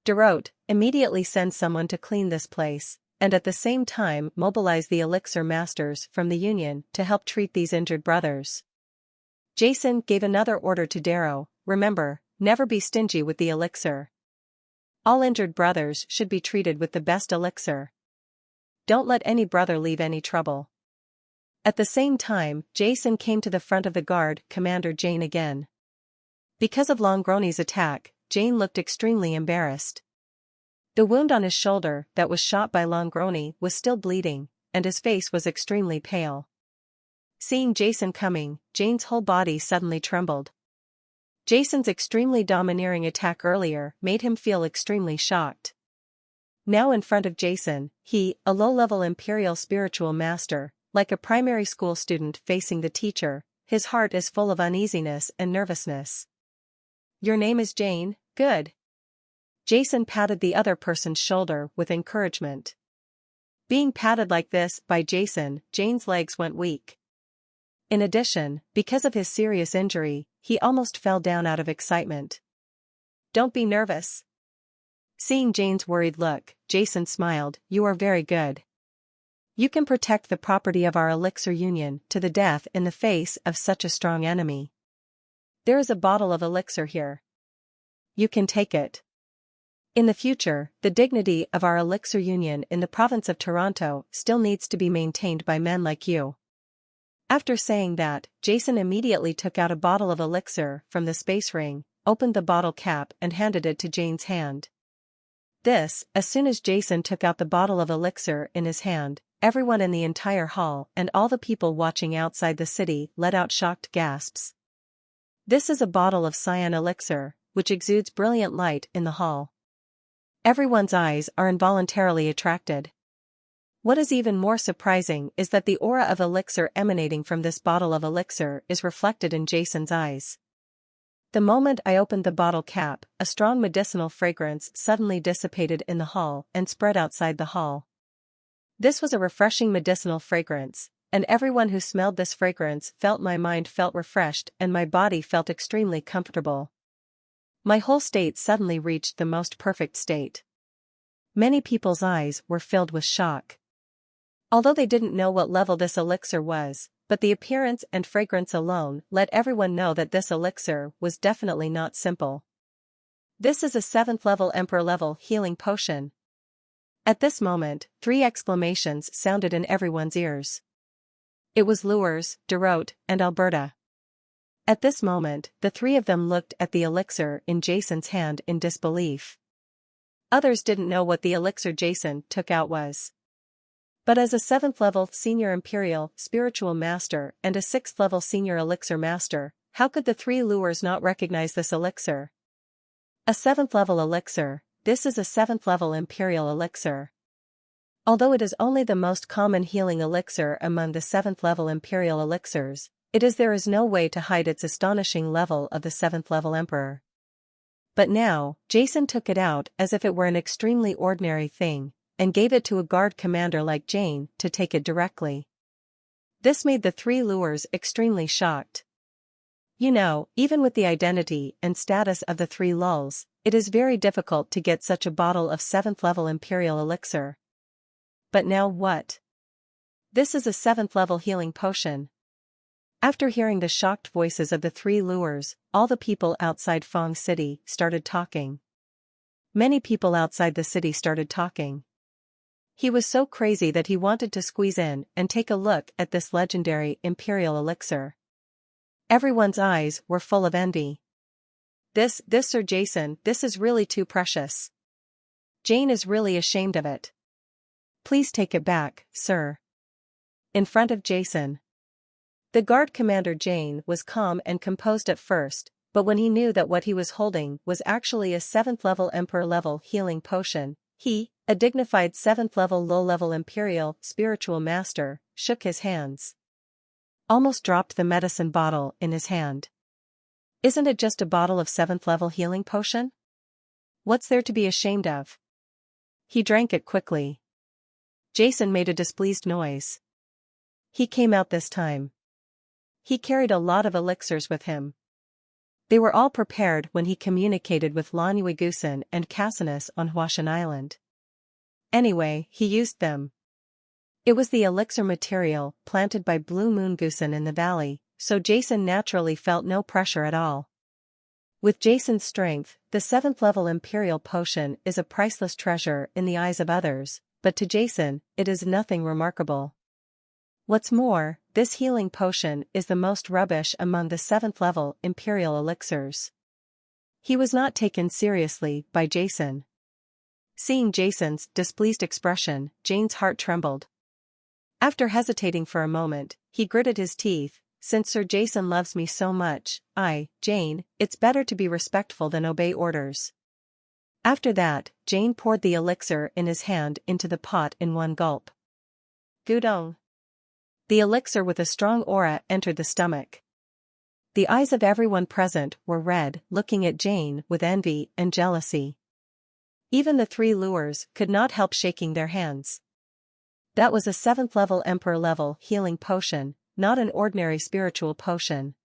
Darot, immediately send someone to clean this place, and at the same time mobilize the elixir masters from the Union to help treat these injured brothers. Jason gave another order to Darrow, remember, never be stingy with the elixir. All injured brothers should be treated with the best elixir. Don't let any brother leave any trouble. At the same time, Jason came to the front of the guard commander Jane again. Because of Longroni's attack, Jane looked extremely embarrassed. The wound on his shoulder that was shot by Longroni was still bleeding, and his face was extremely pale. Seeing Jason coming, Jane's whole body suddenly trembled. Jason's extremely domineering attack earlier made him feel extremely shocked. Now in front of Jason, he, a low-level Imperial spiritual master, like a primary school student facing the teacher, his heart is full of uneasiness and nervousness. Your name is Jane, good. Jason patted the other person's shoulder with encouragement. Being patted like this by Jason, Jane's legs went weak. In addition, because of his serious injury, he almost fell down out of excitement. Don't be nervous. Seeing Jane's worried look, Jason smiled, you are very good. You can protect the property of our elixir union to the death in the face of such a strong enemy. There is a bottle of elixir here. You can take it. In the future, the dignity of our elixir union in the province of Toronto still needs to be maintained by men like you. After saying that, Jason immediately took out a bottle of elixir from the space ring, opened the bottle cap and handed it to Jane's hand. As soon as Jason took out the bottle of elixir in his hand, everyone in the entire hall and all the people watching outside the city let out shocked gasps. This is a bottle of cyan elixir, which exudes brilliant light in the hall. Everyone's eyes are involuntarily attracted. What is even more surprising is that the aura of elixir emanating from this bottle of elixir is reflected in Jason's eyes. The moment I opened the bottle cap, a strong medicinal fragrance suddenly dissipated in the hall and spread outside the hall. This was a refreshing medicinal fragrance, and everyone who smelled this fragrance felt my mind felt refreshed and my body felt extremely comfortable. My whole state suddenly reached the most perfect state. Many people's eyes were filled with shock. Although they didn't know what level this elixir was, but the appearance and fragrance alone let everyone know that this elixir was definitely not simple. This is a 7th level Emperor level healing potion. At this moment, 3 exclamations sounded in everyone's ears. It was Lures, Darot, and Alberta. At this moment, the 3 of them looked at the elixir in Jason's hand in disbelief. Others didn't know what the elixir Jason took out was. But as a 7th level senior Imperial spiritual master and a 6th level senior elixir master, how could the 3 lures not recognize this elixir? A 7th level elixir, this is a 7th level Imperial elixir. Although it is only the most common healing elixir among the 7th level Imperial elixirs, there is no way to hide its astonishing level of the 7th level Emperor. But now, Jason took it out as if it were an extremely ordinary thing, and gave it to a guard commander like Jane to take it directly. This made the 3 lures extremely shocked. You know, even with the identity and status of the 3 lulls, it is very difficult to get such a bottle of 7th level Imperial elixir. But now what? This is a 7th level healing potion. After hearing the shocked voices of the 3 lures, all the people outside Fong City started talking. Many people outside the city started talking. He was so crazy that he wanted to squeeze in and take a look at this legendary Imperial elixir. Everyone's eyes were full of envy. This Sir Jason, this is really too precious. Jane is really ashamed of it. Please take it back, sir. In front of Jason. The guard commander Jane was calm and composed at first, but when he knew that what he was holding was actually a 7th level Emperor level healing potion, he, a dignified 7th level low-level Imperial spiritual master, shook his hands. Almost dropped the medicine bottle in his hand. Isn't it just a bottle of 7th level healing potion? What's there to be ashamed of? He drank it quickly. Jason made a displeased noise. He came out this time. He carried a lot of elixirs with him. They were all prepared when he communicated with Lanuigusan and Cassinus on Huashan Island. Anyway, he used them. It was the elixir material planted by Blue Moon Gusan in the valley, so Jason naturally felt no pressure at all. With Jason's strength, the 7th level Imperial Potion is a priceless treasure in the eyes of others, but to Jason, it is nothing remarkable. What's more, this healing potion is the most rubbish among the 7th level Imperial elixirs. He was not taken seriously by Jason. Seeing Jason's displeased expression, Jane's heart trembled. After hesitating for a moment, he gritted his teeth. Since Sir Jason loves me so much, Jane, it's better to be respectful than obey orders. After that, Jane poured the elixir in his hand into the pot in one gulp. Gudong. The elixir with a strong aura entered the stomach. The eyes of everyone present were red, looking at Jane with envy and jealousy. Even the 3 lures could not help shaking their hands. That was a 7th level Emperor level healing potion, not an ordinary spiritual potion.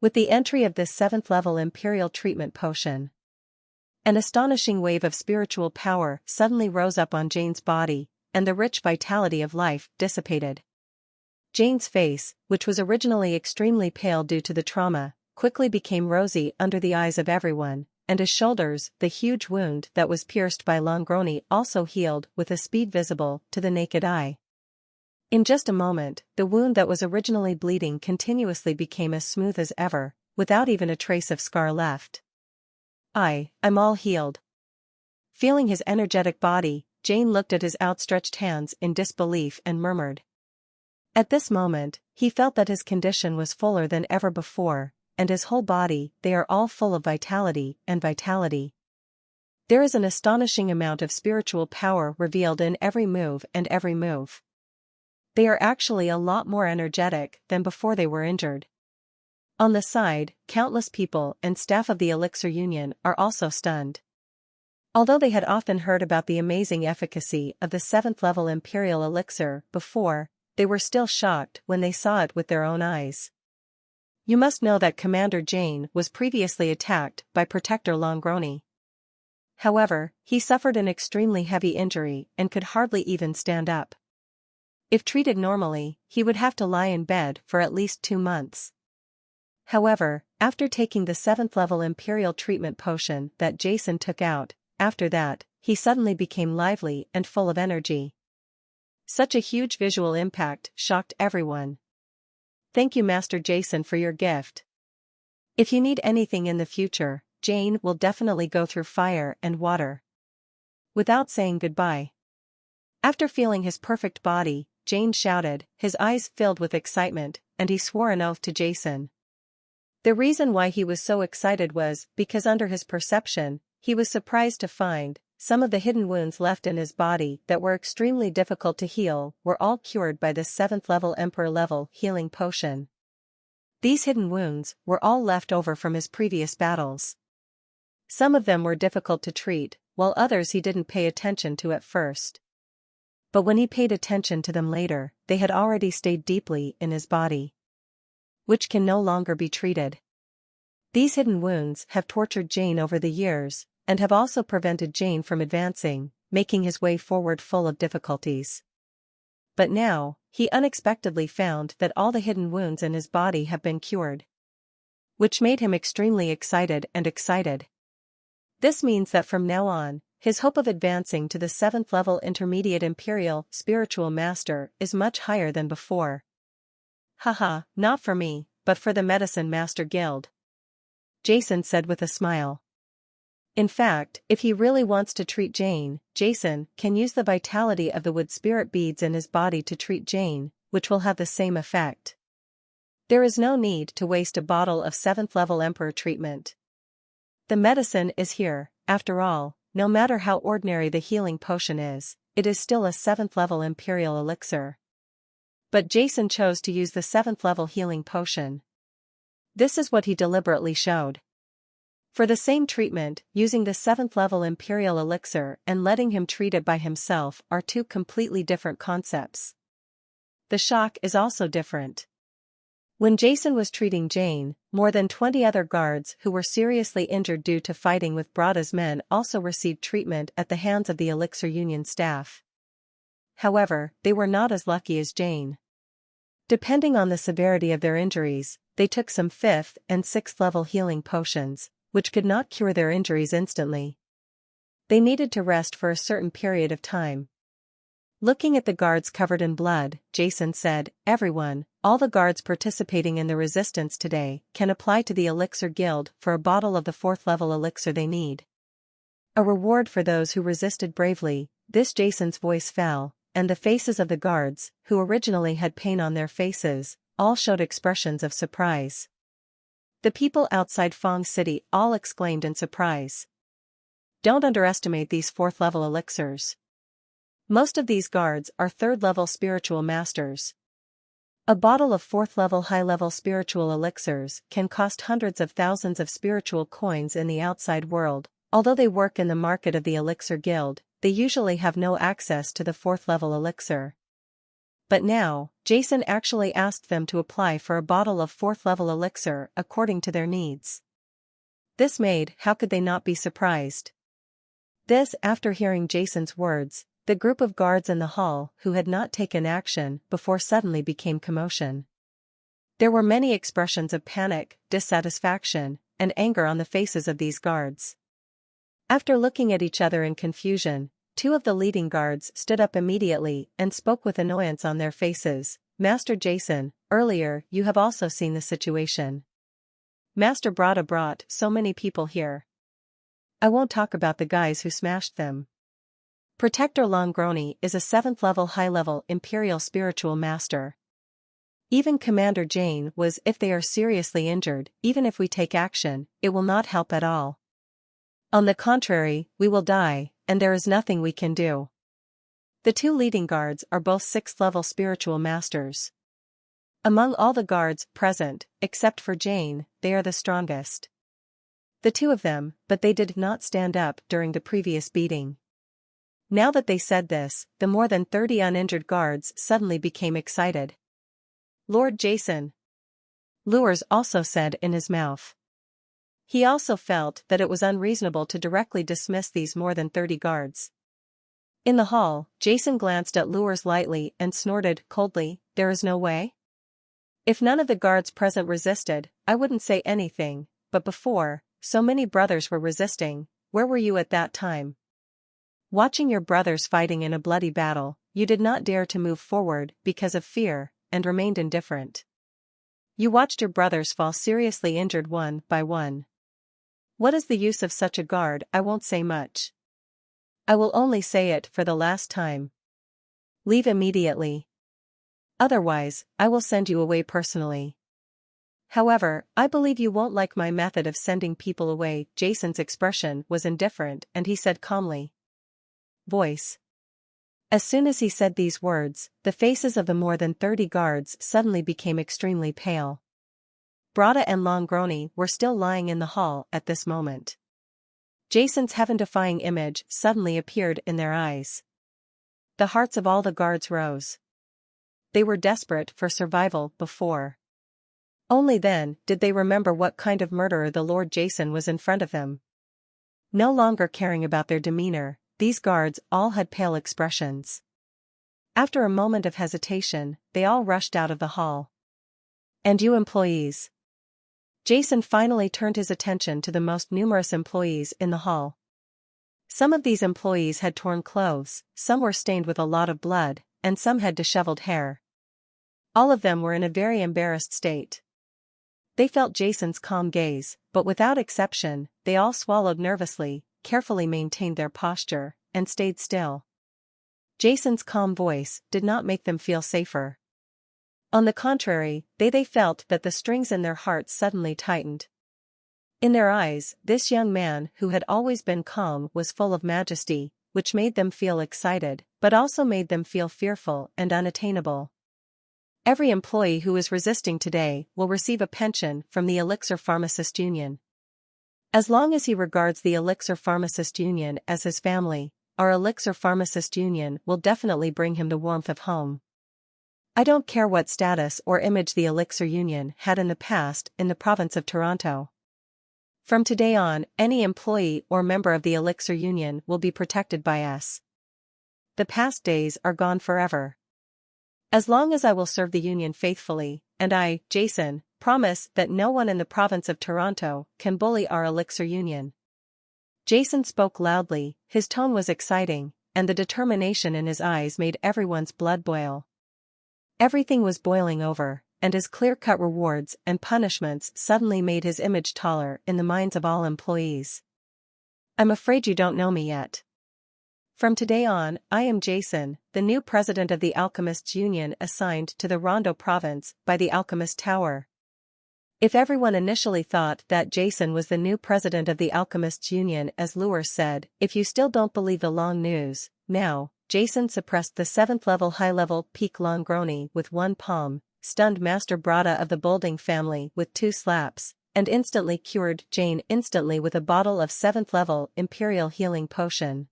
With the entry of this 7th level Imperial treatment potion, an astonishing wave of spiritual power suddenly rose up on Jane's body, and the rich vitality of life dissipated. Jane's face, which was originally extremely pale due to the trauma, quickly became rosy under the eyes of everyone, and his shoulders, the huge wound that was pierced by Longroni, also healed with a speed visible to the naked eye. In just a moment, the wound that was originally bleeding continuously became as smooth as ever, without even a trace of scar left. I'm all healed. Feeling his energetic body, Jane looked at his outstretched hands in disbelief and murmured. At this moment, he felt that his condition was fuller than ever before, and his whole body, they are all full of vitality and vitality. There is an astonishing amount of spiritual power revealed in every move and every move. They are actually a lot more energetic than before they were injured. On the side, countless people and staff of the Elixir Union are also stunned. Although they had often heard about the amazing efficacy of the 7th level Imperial Elixir before, they were still shocked when they saw it with their own eyes. You must know that Commander Jane was previously attacked by Protector Longroni. However, he suffered an extremely heavy injury and could hardly even stand up. If treated normally, he would have to lie in bed for at least 2 months. However, after taking the 7th level Imperial treatment potion that Jason took out, after that, he suddenly became lively and full of energy. Such a huge visual impact shocked everyone. Thank you, Master Jason, for your gift. If you need anything in the future, Jane will definitely go through fire and water. Without saying goodbye. After feeling his perfect body, Jane shouted, his eyes filled with excitement, and he swore an oath to Jason. The reason why he was so excited was because under his perception, he was surprised to find some of the hidden wounds left in his body that were extremely difficult to heal were all cured by this 7th level Emperor level healing potion. These hidden wounds were all left over from his previous battles. Some of them were difficult to treat, while others he didn't pay attention to at first. But when he paid attention to them later, they had already stayed deeply in his body, which can no longer be treated. These hidden wounds have tortured Jane over the years, and have also prevented Jane from advancing, making his way forward full of difficulties. But now, he unexpectedly found that all the hidden wounds in his body have been cured, which made him extremely excited. This means that from now on, his hope of advancing to the 7th level Intermediate Imperial Spiritual Master is much higher than before. Haha, not for me, but for the Medicine Master Guild, Jason said with a smile. In fact, if he really wants to treat Jane, Jason can use the vitality of the wood spirit beads in his body to treat Jane, which will have the same effect. There is no need to waste a bottle of 7th level Emperor treatment. The medicine is here, after all, no matter how ordinary the healing potion is, it is still a 7th level Imperial elixir. But Jason chose to use the 7th level healing potion. This is what he deliberately showed. For the same treatment, using the 7th level Imperial elixir and letting him treat it by himself are 2 completely different concepts. The shock is also different. When Jason was treating Jane, more than 20 other guards who were seriously injured due to fighting with Brada's men also received treatment at the hands of the Elixir Union staff. However, they were not as lucky as Jane. Depending on the severity of their injuries, they took some 5th and 6th level healing potions, which could not cure their injuries instantly. They needed to rest for a certain period of time. Looking at the guards covered in blood, Jason said, "Everyone, all the guards participating in the resistance today, can apply to the Elixir Guild for a bottle of the 4th level elixir they need. A reward for those who resisted bravely." This Jason's voice fell, and the faces of the guards, who originally had pain on their faces, all showed expressions of surprise. The people outside Fong City all exclaimed in surprise. Don't underestimate these 4th level elixirs. Most of these guards are 3rd level spiritual masters. A bottle of 4th level high-level spiritual elixirs can cost hundreds of thousands of spiritual coins in the outside world. Although they work in the market of the Elixir Guild, they usually have no access to the 4th level elixir. But now, Jason actually asked them to apply for a bottle of 4th level elixir according to their needs. This made, how could they not be surprised? This after hearing Jason's words, the group of guards in the hall who had not taken action before suddenly became commotion. There were many expressions of panic, dissatisfaction, and anger on the faces of these guards. After looking at each other in confusion, 2 of the leading guards stood up immediately and spoke with annoyance on their faces. "Master Jason, earlier you have also seen the situation. Master Brada brought so many people here. I won't talk about the guys who smashed them. Protector Longroni is a 7th level high-level Imperial Spiritual Master. Even Commander Jane was. If they are seriously injured, even if we take action, it will not help at all. On the contrary, we will die, and there is nothing we can do." The 2 leading guards are both 6th level spiritual masters. Among all the guards present, except for Jane, they are the strongest. The 2 of them, but they did not stand up during the previous beating. Now that they said this, the more than 30 uninjured guards suddenly became excited. "Lord Jason," Lures also said in his mouth. He also felt that it was unreasonable to directly dismiss these more than 30 guards. In the hall, Jason glanced at Lures lightly and snorted coldly, "There is no way? If none of the guards present resisted, I wouldn't say anything, but before, so many brothers were resisting. Where were you at that time? Watching your brothers fighting in a bloody battle, you did not dare to move forward because of fear, and remained indifferent. You watched your brothers fall seriously injured one by one. What is the use of such a guard? I won't say much. I will only say it for the last time. Leave immediately. Otherwise, I will send you away personally. However, I believe you won't like my method of sending people away." Jason's expression was indifferent and he said calmly. Voice. As soon as he said these words, the faces of the more than 30 guards suddenly became extremely pale. Brada and Longroni were still lying in the hall at this moment. Jason's heaven-defying image suddenly appeared in their eyes. The hearts of all the guards rose. They were desperate for survival before. Only then did they remember what kind of murderer the Lord Jason was in front of them. No longer caring about their demeanor, these guards all had pale expressions. After a moment of hesitation, they all rushed out of the hall. "And you employees?" Jason finally turned his attention to the most numerous employees in the hall. Some of these employees had torn clothes, some were stained with a lot of blood, and some had disheveled hair. All of them were in a very embarrassed state. They felt Jason's calm gaze, but without exception, they all swallowed nervously, carefully maintained their posture, and stayed still. Jason's calm voice did not make them feel safer. On the contrary, they felt that the strings in their hearts suddenly tightened. In their eyes, this young man who had always been calm was full of majesty, which made them feel excited, but also made them feel fearful and unattainable. Every employee who is resisting today will receive a pension from the Elixir Pharmacist Union. As long as he regards the Elixir Pharmacist Union as his family, our Elixir Pharmacist Union will definitely bring him the warmth of home. I don't care what status or image the Elixir Union had in the past in the province of Toronto. From today on, any employee or member of the Elixir Union will be protected by us. The past days are gone forever. As long as I will serve the Union faithfully, and I, Jason, promise that no one in the province of Toronto can bully our Elixir Union. Jason spoke loudly, his tone was exciting, and the determination in his eyes made everyone's blood boil. Everything was boiling over, and his clear-cut rewards and punishments suddenly made his image taller in the minds of all employees. I'm afraid you don't know me yet. From today on, I am Jason, the new president of the Alchemists' Union assigned to the Rondo province by the Alchemist Tower. If everyone initially thought that Jason was the new president of the Alchemists' Union, as Lure said, if you still don't believe the long news, now, Jason suppressed the 7th level high-level peak Longroni with one palm, stunned Master Brada of the Bolding family with 2 slaps, and instantly cured Jane instantly with a bottle of 7th level Imperial Healing Potion.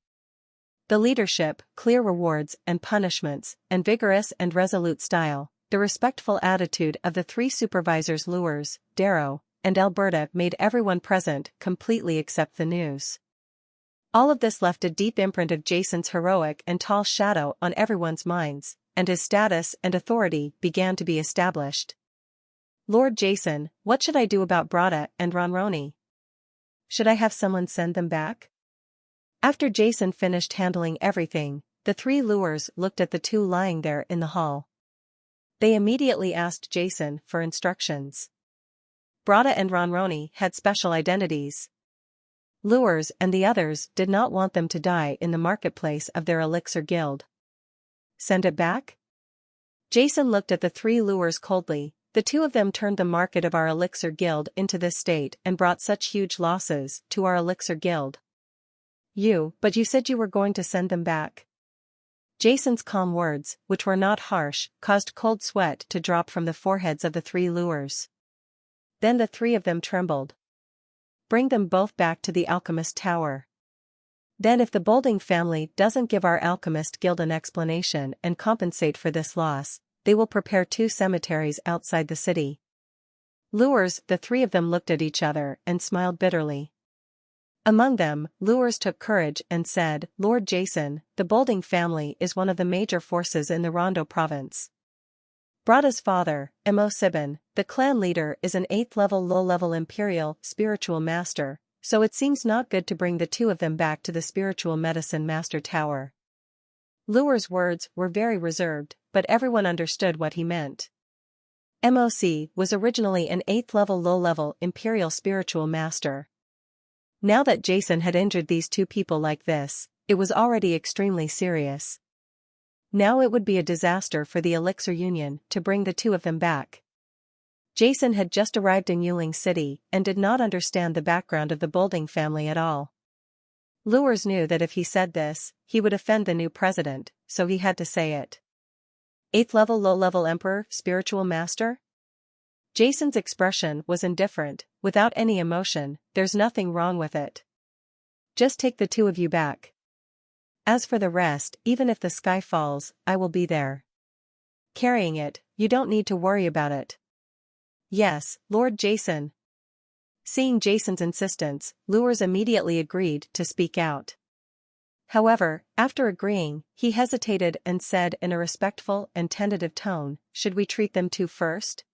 The leadership, clear rewards and punishments, and vigorous and resolute style, the respectful attitude of the 3 supervisors Lures, Darrow, and Alberta made everyone present completely accept the news. All of this left a deep imprint of Jason's heroic and tall shadow on everyone's minds, and his status and authority began to be established. Lord Jason, what should I do about Brada and Ronroni? Should I have someone send them back? After Jason finished handling everything, the 3 Lures looked at the 2 lying there in the hall. They immediately asked Jason for instructions. Brada and Ronroni had special identities. Lures and the others did not want them to die in the marketplace of their Elixir Guild. Send it back? Jason looked at the 3 Lures coldly. The 2 of them turned the market of our Elixir Guild into this state and brought such huge losses to our Elixir Guild. But you said you were going to send them back. Jason's calm words, which were not harsh, caused cold sweat to drop from the foreheads of the 3 Lures. Then the 3 of them trembled. Bring them both back to the Alchemist Tower. Then if the Bolding family doesn't give our Alchemist Guild an explanation and compensate for this loss, they will prepare 2 cemeteries outside the city. Lures, the 3 of them looked at each other and smiled bitterly. Among them, Lures took courage and said, Lord Jason, the Bolding family is one of the major forces in the Rondo province. Brada's father, Mo Sibin, the clan leader, is an 8th level low-level Imperial spiritual master, so it seems not good to bring the 2 of them back to the spiritual medicine master tower. Lure's words were very reserved, but everyone understood what he meant. MOC was originally an 8th level low-level Imperial spiritual master. Now that Jason had injured these 2 people like this, it was already extremely serious. Now it would be a disaster for the Elixir Union to bring the 2 of them back. Jason had just arrived in Yuling City and did not understand the background of the Bolding family at all. Lures knew that if he said this, he would offend the new president, so he had to say it. 8th level low-level Emperor, spiritual master? Jason's expression was indifferent, without any emotion. There's nothing wrong with it. Just take the 2 of you back. As for the rest, even if the sky falls, I will be there. Carrying it, you don't need to worry about it. Yes, Lord Jason. Seeing Jason's insistence, Lures immediately agreed to speak out. However, after agreeing, he hesitated and said in a respectful and tentative tone, should we treat them 2 first?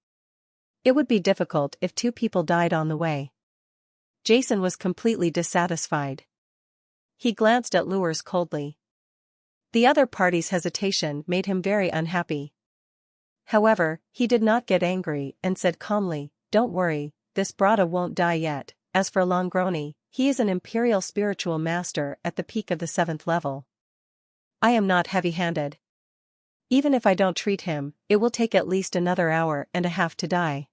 It would be difficult if 2 people died on the way. Jason was completely dissatisfied. He glanced at Lures coldly. The other party's hesitation made him very unhappy. However, he did not get angry and said calmly, don't worry, this Brada won't die yet. As for Longroni, he is an Imperial spiritual master at the peak of the 7th level. I am not heavy-handed. Even if I don't treat him, it will take at least another hour and a half to die.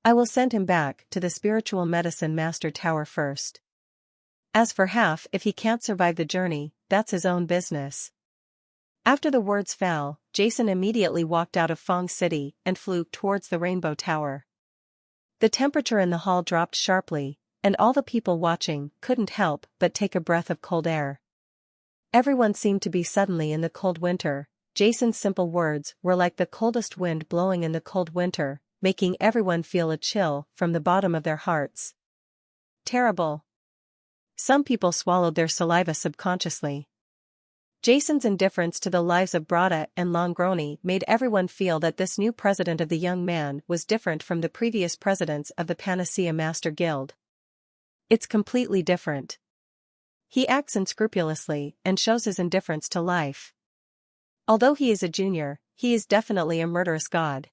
I will send him back to the spiritual medicine master tower first. As for half, if he can't survive the journey, that's his own business. After the words fell, Jason immediately walked out of Fong City and flew towards the Rainbow Tower. The temperature in the hall dropped sharply, and all the people watching couldn't help but take a breath of cold air. Everyone seemed to be suddenly in the cold winter. Jason's simple words were like the coldest wind blowing in the cold winter, making everyone feel a chill from the bottom of their hearts. Terrible. Some people swallowed their saliva subconsciously. Jason's indifference to the lives of Brada and Longroni made everyone feel that this new president of the young man was different from the previous presidents of the Panacea Master Guild. It's completely different. He acts unscrupulously and shows his indifference to life. Although he is a junior, he is definitely a murderous god.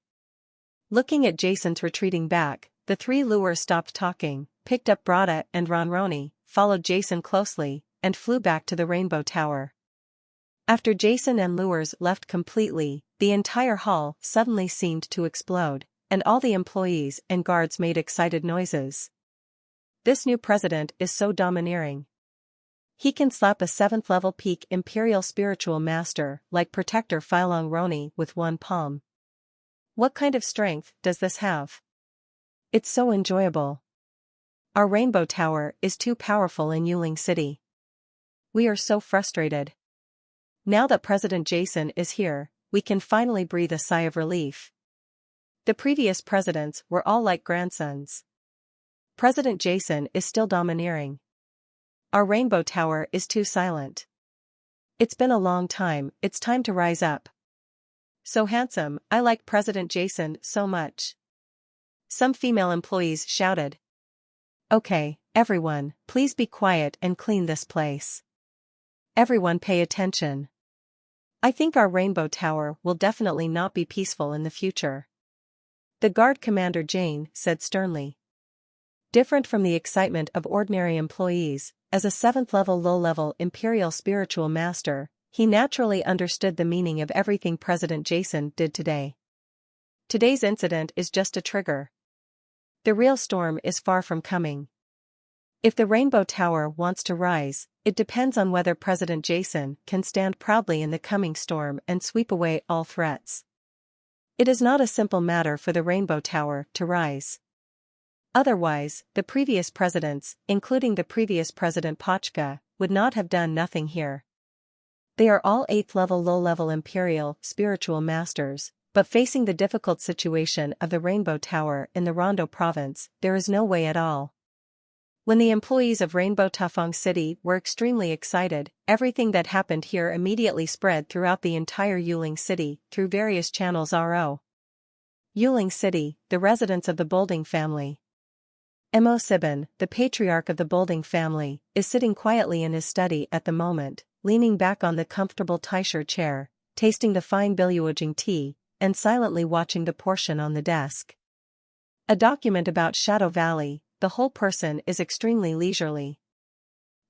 Looking at Jason's retreating back, the three lures stopped talking, picked up Brada and Longroni, followed Jason closely, and flew back to the Rainbow Tower. After Jason and lures left completely, the entire hall suddenly seemed to explode, and all the employees and guards made excited noises. This new president is so domineering. He can slap a 7th level peak Imperial Spiritual Master like Protector Longroni with one palm. What kind of strength does this have? It's so enjoyable. Our Rainbow Tower is too powerful in Yuling City. We are so frustrated. Now that President Jason is here, we can finally breathe a sigh of relief. The previous presidents were all like grandsons. President Jason is still domineering. Our Rainbow Tower is too silent. It's been a long time, it's time to rise up. So handsome, I like President Jason so much. Some female employees shouted. Okay, everyone, please be quiet and clean this place. Everyone pay attention. I think our Rainbow Tower will definitely not be peaceful in the future. The guard commander Jane said sternly. Different from the excitement of ordinary employees, as a 7th level low-level Imperial Spiritual Master, he naturally understood the meaning of everything President Jason did today. Today's incident is just a trigger. The real storm is far from coming. If the Rainbow Tower wants to rise, it depends on whether President Jason can stand proudly in the coming storm and sweep away all threats. It is not a simple matter for the Rainbow Tower to rise. Otherwise, the previous presidents, including the previous President Pachka, would not have done nothing here. They are all 8th level low-level Imperial Spiritual Masters, but facing the difficult situation of the Rainbow Tower in the Rondo province, there is no way at all. When the employees of Rainbow Tafong City were extremely excited, everything that happened here immediately spread throughout the entire Yuling City, through various channels RO. Yuling City, the residence of the Bolding family. Mo Sibin, the patriarch of the Bolding family, is sitting quietly in his study at the moment, leaning back on the comfortable Taisher chair, tasting the fine Biluojing tea, and silently watching the portion on the desk. A document about Shadow Valley. The whole person is extremely leisurely.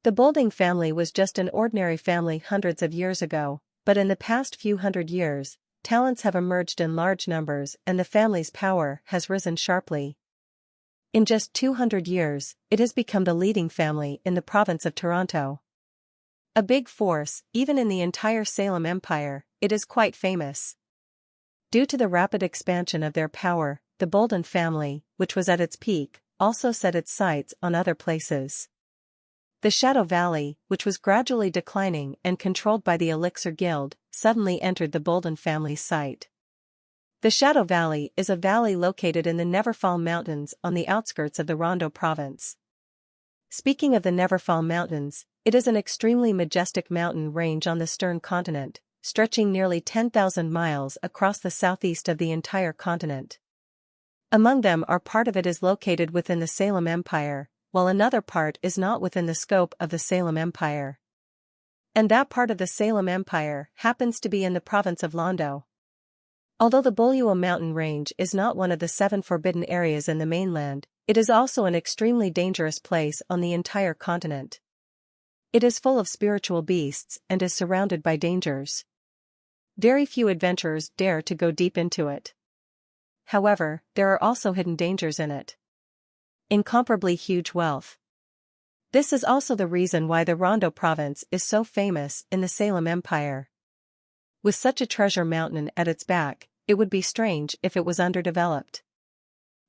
The Bolding family was just an ordinary family hundreds of years ago, but in the past few hundred years, talents have emerged in large numbers and the family's power has risen sharply. In just 200 years, it has become the leading family in the province of Toronto. A big force, even in the entire Salem Empire, it is quite famous. Due to the rapid expansion of their power, the Bolden family, which was at its peak, also set its sights on other places. The Shadow Valley, which was gradually declining and controlled by the Elixir Guild, suddenly entered the Bolden family's sight. The Shadow Valley is a valley located in the Neverfall Mountains on the outskirts of the Rondo province. Speaking of the Neverfall Mountains, it is an extremely majestic mountain range on the Stern continent, stretching nearly 10,000 miles across the southeast of the entire continent. Among them are part of it is located within the Salem Empire, while another part is not within the scope of the Salem Empire. And that part of the Salem Empire happens to be in the province of Londo. Although the Bulua mountain range is not one of the 7 forbidden areas in the mainland, it is also an extremely dangerous place on the entire continent. It is full of spiritual beasts and is surrounded by dangers. Very few adventurers dare to go deep into it. However, there are also hidden dangers in it. Incomparably huge wealth. This is also the reason why the Rondo province is so famous in the Salem Empire. With such a treasure mountain at its back, it would be strange if it was underdeveloped.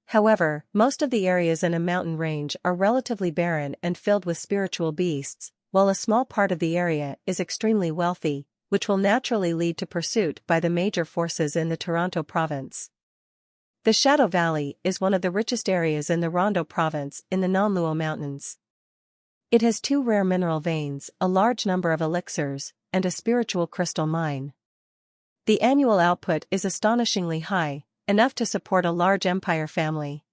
However, most of the areas in a mountain range are relatively barren and filled with spiritual beasts, while a small part of the area is extremely wealthy, which will naturally lead to pursuit by the major forces in the Toronto province. The Shadow Valley is one of the richest areas in the Rondo province in the non-Luo Mountains. It has 2 rare mineral veins, a large number of elixirs, and a spiritual crystal mine. The annual output is astonishingly high, enough to support a large empire family.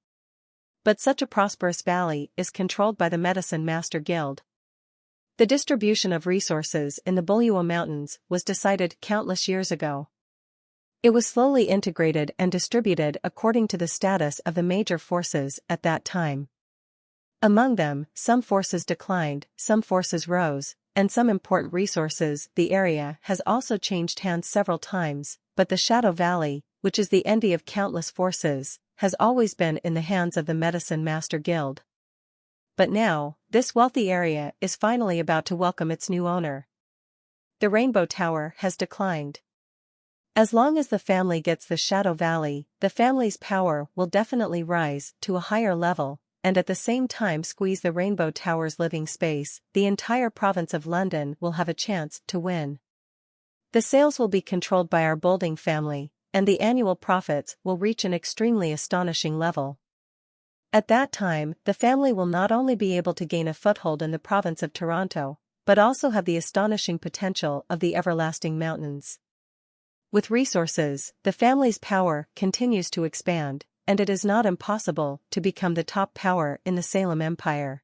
But such a prosperous valley is controlled by the Medicine Master Guild. The distribution of resources in the Buluo Mountains was decided countless years ago. It was slowly integrated and distributed according to the status of the major forces at that time. Among them, some forces declined, some forces rose, and some important resources. The area has also changed hands several times, but the Shadow Valley, which is the envy of countless forces, has always been in the hands of the Medicine Master Guild. But now, this wealthy area is finally about to welcome its new owner. The Rainbow Tower has declined. As long as the family gets the Shadow Valley, the family's power will definitely rise to a higher level, and at the same time squeeze the Rainbow Tower's living space. The entire province of London will have a chance to win. The sales will be controlled by our Bolding family, and the annual profits will reach an extremely astonishing level. At that time, the family will not only be able to gain a foothold in the province of Toronto, but also have the astonishing potential of the Everlasting Mountains. With resources, the family's power continues to expand, and it is not impossible to become the top power in the Salem Empire.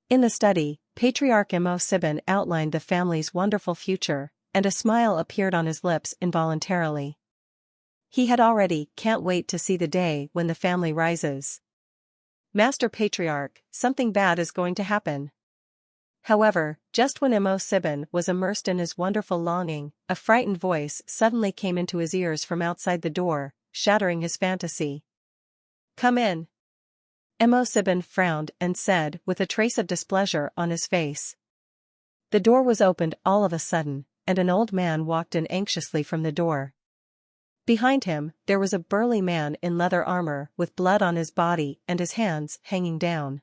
In the study, Patriarch Mo Sibin outlined the family's wonderful future, and a smile appeared on his lips involuntarily. He had already can't wait to see the day when the family rises. Master Patriarch, something bad is going to happen. However, just when Mo Sibin was immersed in his wonderful longing, a frightened voice suddenly came into his ears from outside the door, shattering his fantasy. "Come in." Mo Sibin frowned and said with a trace of displeasure on his face. The door was opened all of a sudden, and an old man walked in anxiously from the door. Behind him, there was a burly man in leather armor with blood on his body and his hands hanging down.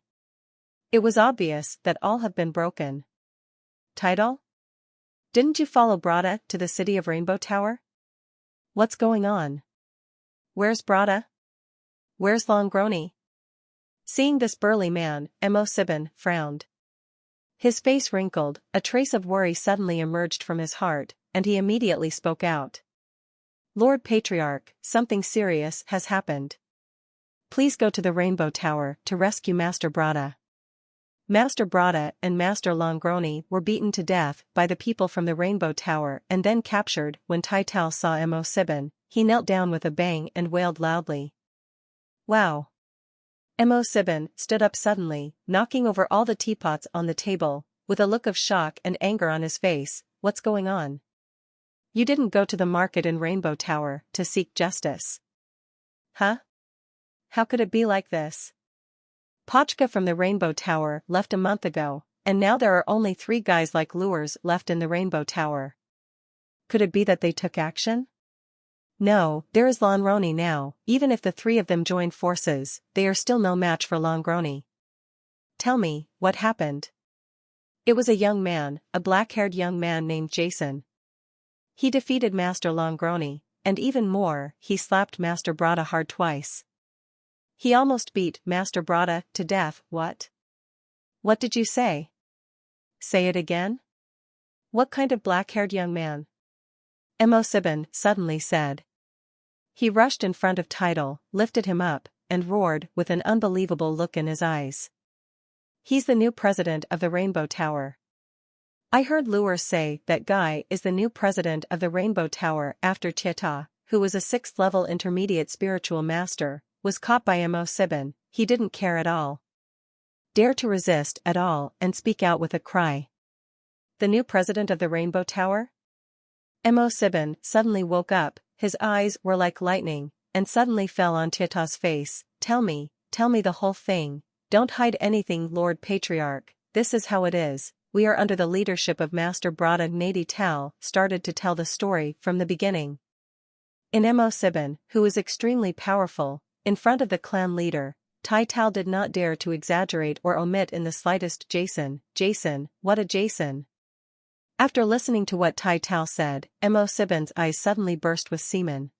It was obvious that all have been broken. "Title? Didn't you follow Brada to the city of Rainbow Tower? What's going on? Where's Brada? Where's Longroni?" Seeing this burly man, Mo Sibin frowned. His face wrinkled, a trace of worry suddenly emerged from his heart, and he immediately spoke out. "Lord Patriarch, something serious has happened. Please go to the Rainbow Tower to rescue Master Brada." Master Brada and Master Longroni were beaten to death by the people from the Rainbow Tower and then captured. When Taital saw Mo Sibin, he knelt down with a bang and wailed loudly. "Wow!" Mo Sibin stood up suddenly, knocking over all the teapots on the table, with a look of shock and anger on his face. "What's going on? You didn't go to the market in Rainbow Tower to seek justice. Huh? How could it be like this? Pachka from the Rainbow Tower left a month ago, and now there are only 3 guys like Lures left in the Rainbow Tower. Could it be that they took action? No, there is Longroni now. Even if the 3 of them join forces, they are still no match for Longroni. Tell me, what happened?" It was a young man, a black-haired young man named Jason. He defeated Master Longroni, and even more, he slapped Master Brada hard twice. He almost beat Master Brada to death. "What? What did you say? Say it again? What kind of black-haired young man?" Mo Sibin suddenly said. He rushed in front of Tidal, lifted him up, and roared with an unbelievable look in his eyes. "He's the new president of the Rainbow Tower. I heard Lures say that guy is the new president of the Rainbow Tower after Cheta, who was a 6th-level intermediate spiritual master, was caught by Mo Sibin. He didn't care at all. Dare to resist at all and speak out with a cry. The new president of the Rainbow Tower?" Mo Sibin suddenly woke up, his eyes were like lightning, and suddenly fell on Cheta's face. Tell me the whole thing. Don't hide anything, Lord Patriarch. This is how it is. We are under the leadership of Master Brada. Nadi Tal started to tell the story from the beginning. In Mo Sibin, who is extremely powerful, in front of the clan leader, Tai Tal did not dare to exaggerate or omit in the slightest. Jason, what a Jason! After listening to what Tai Tao said, Mo Sibin's eyes suddenly burst with semen.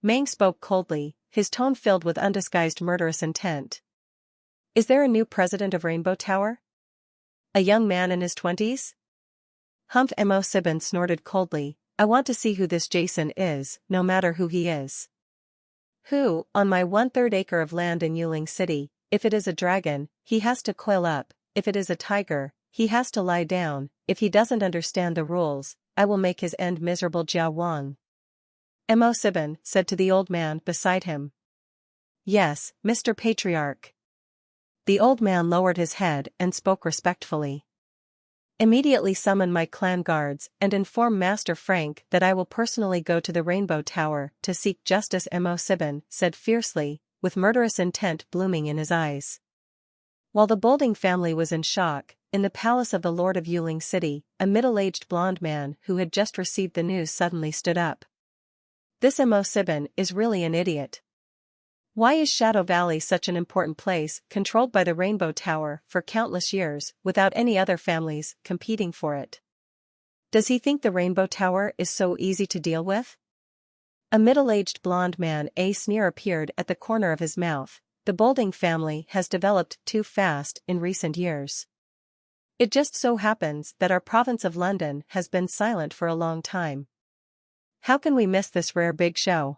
Mang spoke coldly, his tone filled with undisguised murderous intent. Is there a new president of Rainbow Tower? A young man in his 20s? Humph. Mo Sibin snorted coldly, I want to see who this Jason is, no matter who he is. Who, on my 1/3 acre of land in Yuling City, if it is a dragon, he has to coil up, if it is a tiger, he has to lie down, if he doesn't understand the rules, I will make his end miserable. Jia Wang. Mo Sibin said to the old man beside him. Yes, Mr. Patriarch. The old man lowered his head and spoke respectfully. Immediately summon my clan guards and inform Master Frank that I will personally go to the Rainbow Tower to seek justice. Mo Sibin said fiercely, with murderous intent blooming in his eyes. While the Bolding family was in shock, in the palace of the Lord of Yuling City, a middle-aged blonde man who had just received the news suddenly stood up. This Mo Sibin is really an idiot. Why is Shadow Valley such an important place, controlled by the Rainbow Tower for countless years, without any other families competing for it? Does he think the Rainbow Tower is so easy to deal with? A middle-aged blonde man. A sneer appeared at the corner of his mouth. The Bolding family has developed too fast in recent years. It just so happens that our province of London has been silent for a long time. How can we miss this rare big show?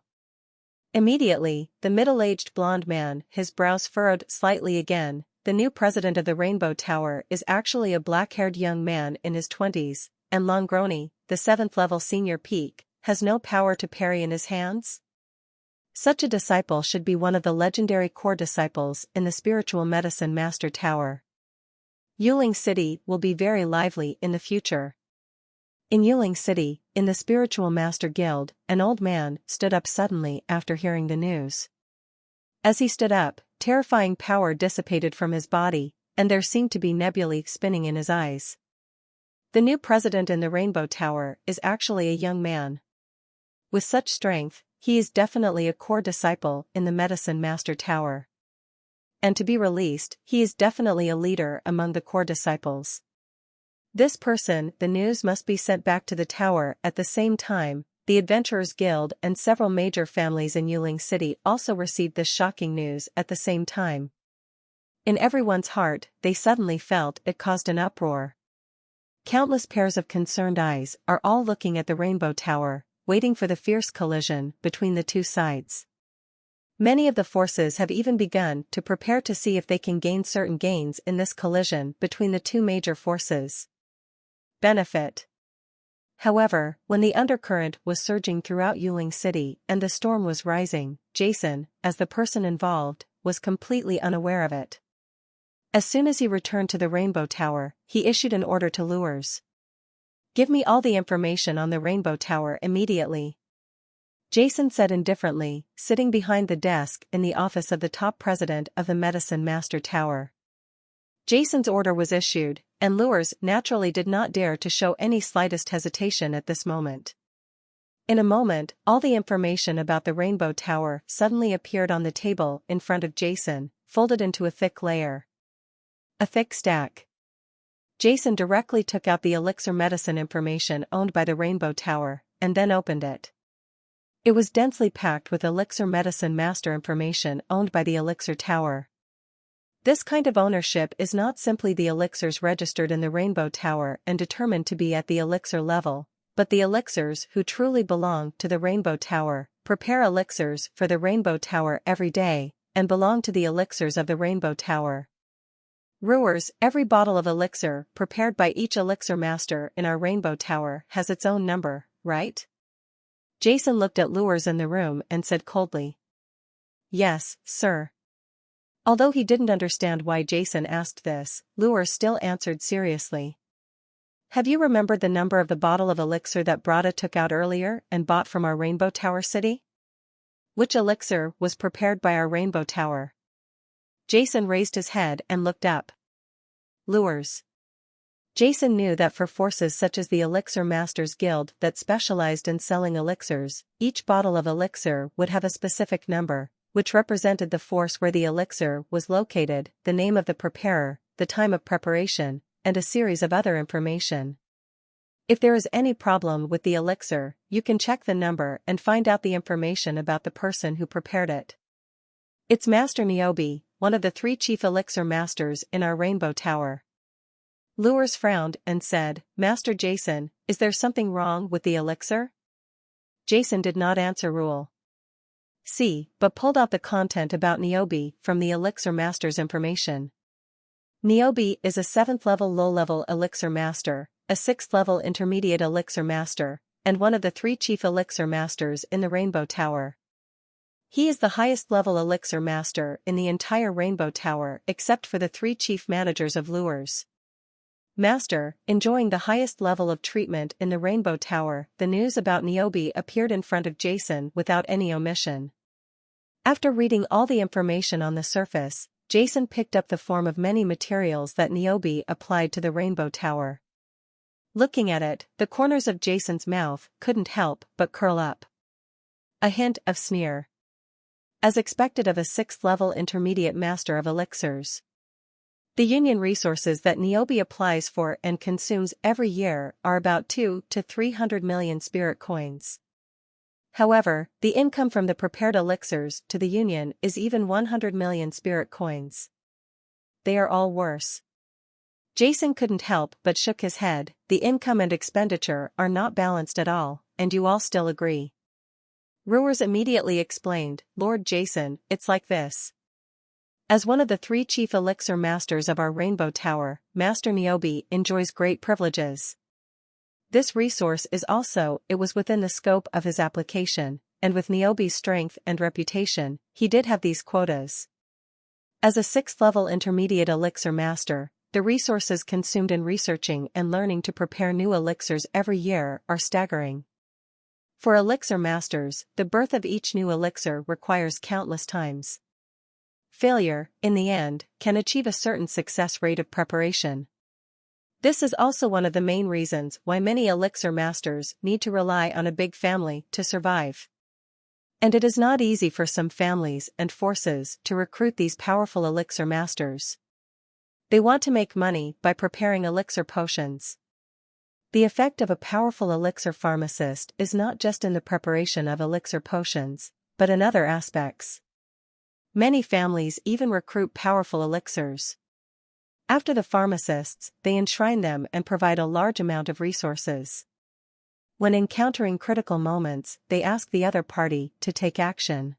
Immediately, the middle-aged blonde man, his brows furrowed slightly again, the new president of the Rainbow Tower is actually a black-haired young man in his 20s, and Longroni, the 7th-level senior peak, has no power to parry in his hands? Such a disciple should be one of the legendary core disciples in the spiritual medicine master tower. Yuling City will be very lively in the future. In Yuling City, in the Spiritual Master Guild, an old man stood up suddenly after hearing the news. As he stood up, terrifying power dissipated from his body, and there seemed to be nebulae spinning in his eyes. The new president in the Rainbow Tower is actually a young man. With such strength, he is definitely a core disciple in the Medicine Master Tower. And to be released, he is definitely a leader among the core disciples. This person, the news must be sent back to the tower at the same time. The Adventurers Guild and several major families in Yuling City also received this shocking news at the same time. In everyone's heart, they suddenly felt it caused an uproar. Countless pairs of concerned eyes are all looking at the Rainbow Tower, waiting for the fierce collision between the two sides. Many of the forces have even begun to prepare to see if they can gain certain gains in this collision between the two major forces. Benefit. However, when the undercurrent was surging throughout Yuling City and the storm was rising, Jason, as the person involved, was completely unaware of it. As soon as he returned to the Rainbow Tower, he issued an order to Lures. Give me all the information on the Rainbow Tower immediately. Jason said indifferently, sitting behind the desk in the office of the top president of the Medicine Master Tower. Jason's order was issued, and Lures naturally did not dare to show any slightest hesitation at this moment. In a moment, all the information about the Rainbow Tower suddenly appeared on the table in front of Jason, folded into a thick layer. A thick stack. Jason directly took out the elixir medicine information owned by the Rainbow Tower, and then opened it. It was densely packed with elixir medicine master information owned by the Elixir Tower. This kind of ownership is not simply the elixirs registered in the Rainbow Tower and determined to be at the elixir level, but the elixirs who truly belong to the Rainbow Tower, prepare elixirs for the Rainbow Tower every day, and belong to the elixirs of the Rainbow Tower. Brewers, every bottle of elixir prepared by each elixir master in our Rainbow Tower has its own number, right? Jason looked at Lures in the room and said coldly. Yes, sir. Although he didn't understand why Jason asked this, Lures still answered seriously. Have you remembered the number of the bottle of elixir that Brada took out earlier and bought from our Rainbow Tower city? Which elixir was prepared by our Rainbow Tower? Jason raised his head and looked up. Lures. Jason knew that for forces such as the Elixir Masters Guild that specialized in selling elixirs, each bottle of elixir would have a specific number, which represented the force where the elixir was located, the name of the preparer, the time of preparation, and a series of other information. If there is any problem with the elixir, you can check the number and find out the information about the person who prepared it. It's Master Niobe, one of the 3 chief elixir masters in our Rainbow Tower. Lures frowned and said, Master Jason, is there something wrong with the elixir? Jason did not answer Rule. But pulled out the content about Niobe from the elixir master's information. Niobe is a 7th level low-level elixir master, a 6th level intermediate elixir master, and one of the 3 chief elixir masters in the Rainbow Tower. He is the highest level elixir master in the entire Rainbow Tower except for the 3 chief managers of lures. Master, enjoying the highest level of treatment in the Rainbow Tower, the news about Niobe appeared in front of Jason without any omission. After reading all the information on the surface, Jason picked up the form of many materials that Niobe applied to the Rainbow Tower. Looking at it, the corners of Jason's mouth couldn't help but curl up. A hint of sneer. As expected of a 6th level intermediate master of elixirs. The union resources that Niobe applies for and consumes every year are about 2 to 300 million spirit coins. However, the income from the prepared elixirs to the union is even 100 million spirit coins. They are all worse. Jason couldn't help but shook his head. The income and expenditure are not balanced at all, and you all still agree. Ruers immediately explained, Lord Jason, it's like this. As one of the 3 chief elixir masters of our Rainbow Tower, Master Niobe enjoys great privileges. This resource was within the scope of his application, and with Niobe's strength and reputation, he did have these quotas. As a 6th level intermediate elixir master, the resources consumed in researching and learning to prepare new elixirs every year are staggering. For elixir masters, the birth of each new elixir requires countless times. Failure, in the end, can achieve a certain success rate of preparation. This is also one of the main reasons why many elixir masters need to rely on a big family to survive. And it is not easy for some families and forces to recruit these powerful elixir masters. They want to make money by preparing elixir potions. The effect of a powerful elixir pharmacist is not just in the preparation of elixir potions, but in other aspects. Many families even recruit powerful elixirs. After the pharmacists, they enshrine them and provide a large amount of resources. When encountering critical moments, they ask the other party to take action.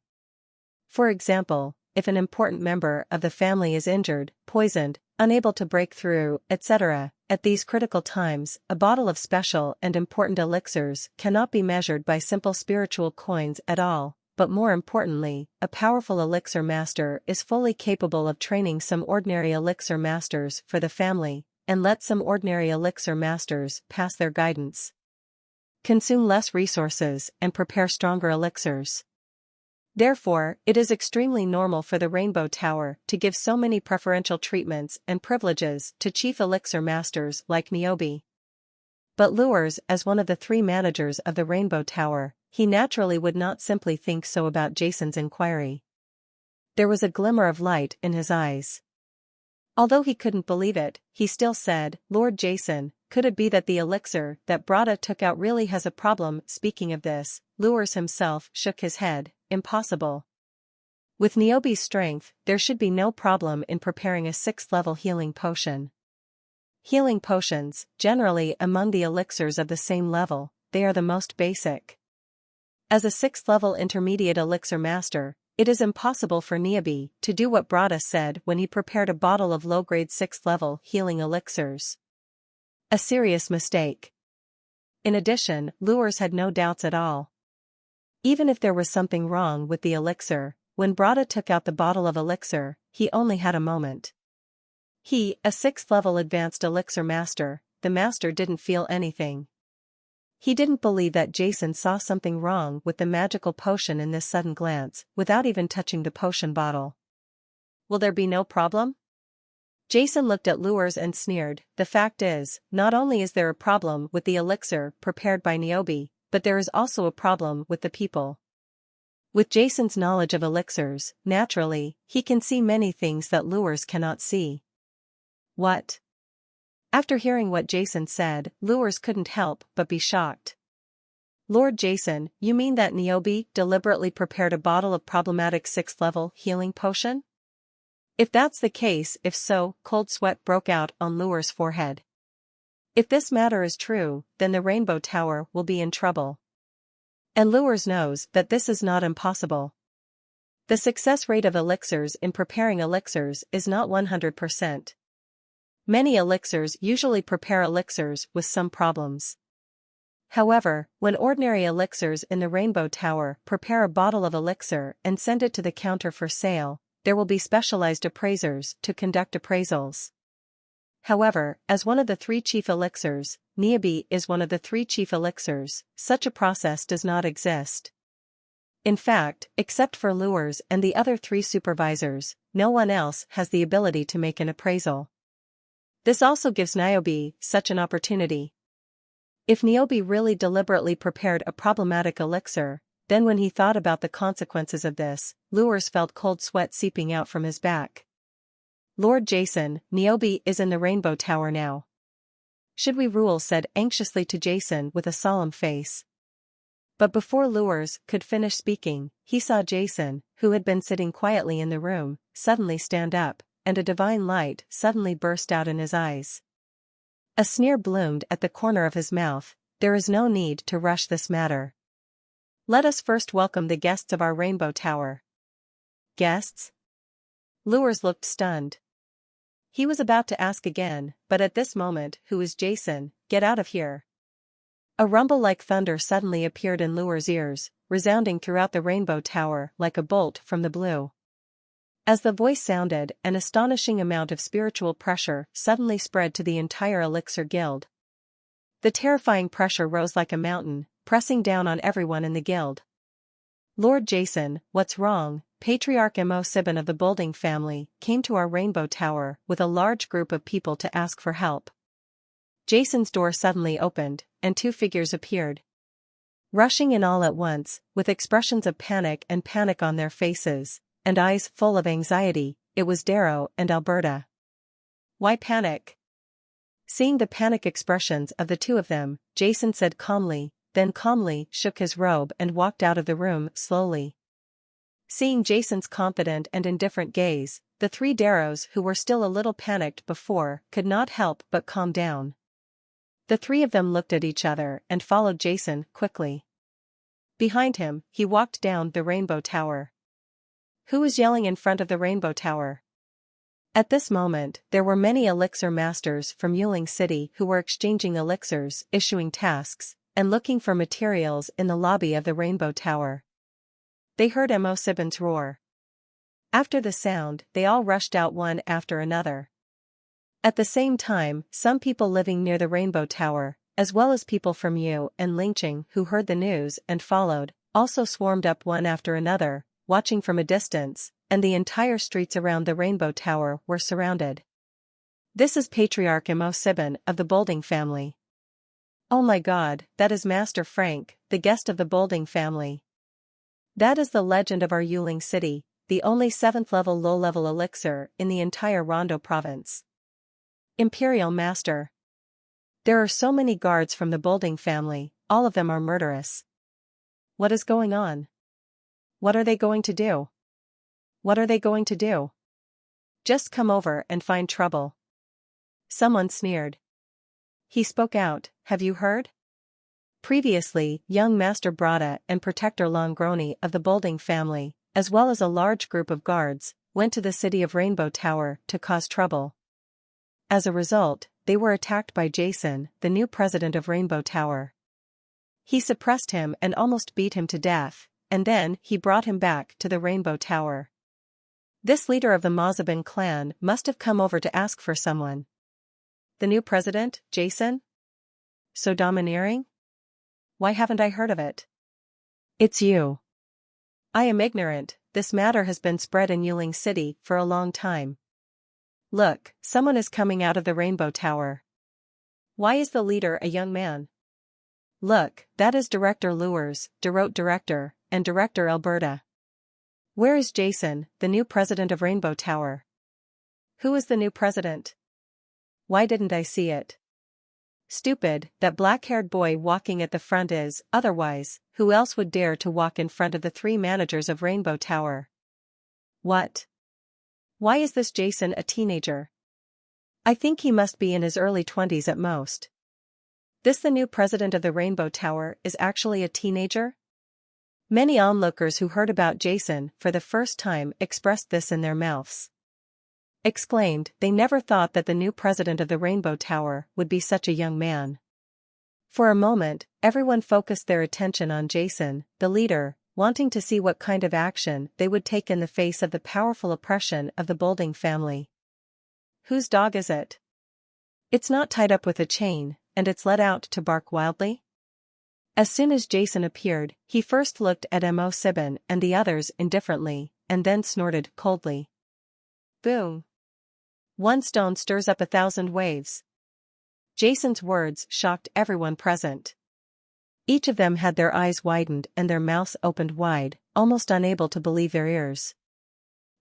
For example, if an important member of the family is injured, poisoned, unable to break through, etc., at these critical times, a bottle of special and important elixirs cannot be measured by simple spiritual coins at all, but more importantly, a powerful elixir master is fully capable of training some ordinary elixir masters for the family, and let some ordinary elixir masters pass their guidance. Consume less resources and prepare stronger elixirs. Therefore, it is extremely normal for the Rainbow Tower to give so many preferential treatments and privileges to chief elixir masters like Niobe. But Lures, as one of the 3 managers of the Rainbow Tower, he naturally would not simply think so about Jason's inquiry. There was a glimmer of light in his eyes. Although he couldn't believe it, he still said, Lord Jason, could it be that the elixir that Brada took out really has a problem? Speaking of this, Lures himself shook his head. Impossible. With Niobe's strength, there should be no problem in preparing a 6th level healing potion. Healing potions, generally among the elixirs of the same level, they are the most basic. As a 6th level intermediate elixir master, it is impossible for Niobe to do what Brada said when he prepared a bottle of low-grade 6th level healing elixirs. A serious mistake. In addition, Lures had no doubts at all. Even if there was something wrong with the elixir, when Brada took out the bottle of elixir, he only had a moment. He, a 6th level advanced elixir master, the master didn't feel anything. He didn't believe that Jason saw something wrong with the magical potion in this sudden glance, without even touching the potion bottle. Will there be no problem? Jason looked at Lures and sneered. The fact is, not only is there a problem with the elixir prepared by Niobe, but there is also a problem with the people. With Jason's knowledge of elixirs, naturally, he can see many things that Lures cannot see. What? After hearing what Jason said, Lures couldn't help but be shocked. Lord Jason, you mean that Niobe deliberately prepared a bottle of problematic 6th-level healing potion? If that's the case, if so, cold sweat broke out on Lure's forehead. If this matter is true, then the Rainbow Tower will be in trouble. And Lures knows that this is not impossible. The success rate of elixirs in preparing elixirs is not 100%. Many elixirs usually prepare elixirs with some problems. However, when ordinary elixirs in the Rainbow Tower prepare a bottle of elixir and send it to the counter for sale, there will be specialized appraisers to conduct appraisals. However, as one of the 3 chief elixirs, Niobe is one of the 3 chief elixirs, such a process does not exist. In fact, except for Lures and the other 3 supervisors, no one else has the ability to make an appraisal. This also gives Niobe such an opportunity. If Niobe really deliberately prepared a problematic elixir, then when he thought about the consequences of this, Lures felt cold sweat seeping out from his back. Lord Jason, Niobe is in the Rainbow Tower now. Should we rule? Said anxiously to Jason with a solemn face. But before Lures could finish speaking, he saw Jason, who had been sitting quietly in the room, suddenly stand up, and a divine light suddenly burst out in his eyes. A sneer bloomed at the corner of his mouth. There is no need to rush this matter. Let us first welcome the guests of our Rainbow Tower. Guests? Lures looked stunned. He was about to ask again, but at this moment, who is Jason? Get out of here. A rumble like thunder suddenly appeared in Lure's ears, resounding throughout the Rainbow Tower like a bolt from the blue. As the voice sounded, an astonishing amount of spiritual pressure suddenly spread to the entire Elixir Guild. The terrifying pressure rose like a mountain, pressing down on everyone in the guild. Lord Jason, what's wrong? Patriarch Mo7 of the Boulding family came to our Rainbow Tower with a large group of people to ask for help. Jason's door suddenly opened, and 2 figures appeared. Rushing in all at once, with expressions of panic on their faces, and eyes full of anxiety, it was Darrow and Alberta. Why panic? Seeing the panic expressions of the 2 of them, Jason said calmly, then calmly shook his robe and walked out of the room slowly. Seeing Jason's confident and indifferent gaze, the 3 Darrows who were still a little panicked before could not help but calm down. The 3 of them looked at each other and followed Jason quickly. Behind him, he walked down the Rainbow Tower. Who was yelling in front of the Rainbow Tower? At this moment, there were many elixir masters from Yuling City who were exchanging elixirs, issuing tasks, and looking for materials in the lobby of the Rainbow Tower. They heard Mo7's roar. After the sound, they all rushed out one after another. At the same time, some people living near the Rainbow Tower, as well as people from Yu and Lingqing who heard the news and followed, also swarmed up one after another, watching from a distance, and the entire streets around the Rainbow Tower were surrounded. This is Patriarch Mo7 of the Boulding family. Oh my God, that is Master Frank, the guest of the Boulding family. That is the legend of our Yuling City, the only 7th-level low-level elixir in the entire Rondo province. Imperial Master. There are so many guards from the Boulding family, all of them are murderous. What is going on? What are they going to do? What are they going to do? Just come over and find trouble. Someone sneered. He spoke out, have you heard? Previously, young Master Brada and Protector Longroni of the Boulding family, as well as a large group of guards, went to the city of Rainbow Tower to cause trouble. As a result, they were attacked by Jason, the new president of Rainbow Tower. He suppressed him and almost beat him to death, and then he brought him back to the Rainbow Tower. This leader of the Mozaban clan must have come over to ask for someone. The new president, Jason? So domineering? Why haven't I heard of it? It's you. I am ignorant, this matter has been spread in Yuling City for a long time. Look, someone is coming out of the Rainbow Tower. Why is the leader a young man? Look, that is Director Lures, Dirot Director, and Director Alberta. Where is Jason, the new president of Rainbow Tower? Who is the new president? Why didn't I see it? Stupid, that black-haired boy walking at the front is, otherwise, who else would dare to walk in front of the three managers of Rainbow Tower? What? Why is this Jason a teenager? I think he must be in his early 20s at most. This the new president of the Rainbow Tower is actually a teenager? Many onlookers who heard about Jason for the first time expressed this in their mouths. Exclaimed, they never thought that the new president of the Rainbow Tower would be such a young man. For a moment, everyone focused their attention on Jason, the leader, wanting to see what kind of action they would take in the face of the powerful oppression of the Bolding family. Whose dog is it? It's not tied up with a chain, and it's let out to bark wildly? As soon as Jason appeared, he first looked at Mo7 and the others indifferently, and then snorted coldly. Boom! One stone stirs up 1,000 waves. Jason's words shocked everyone present. Each of them had their eyes widened and their mouths opened wide, almost unable to believe their ears.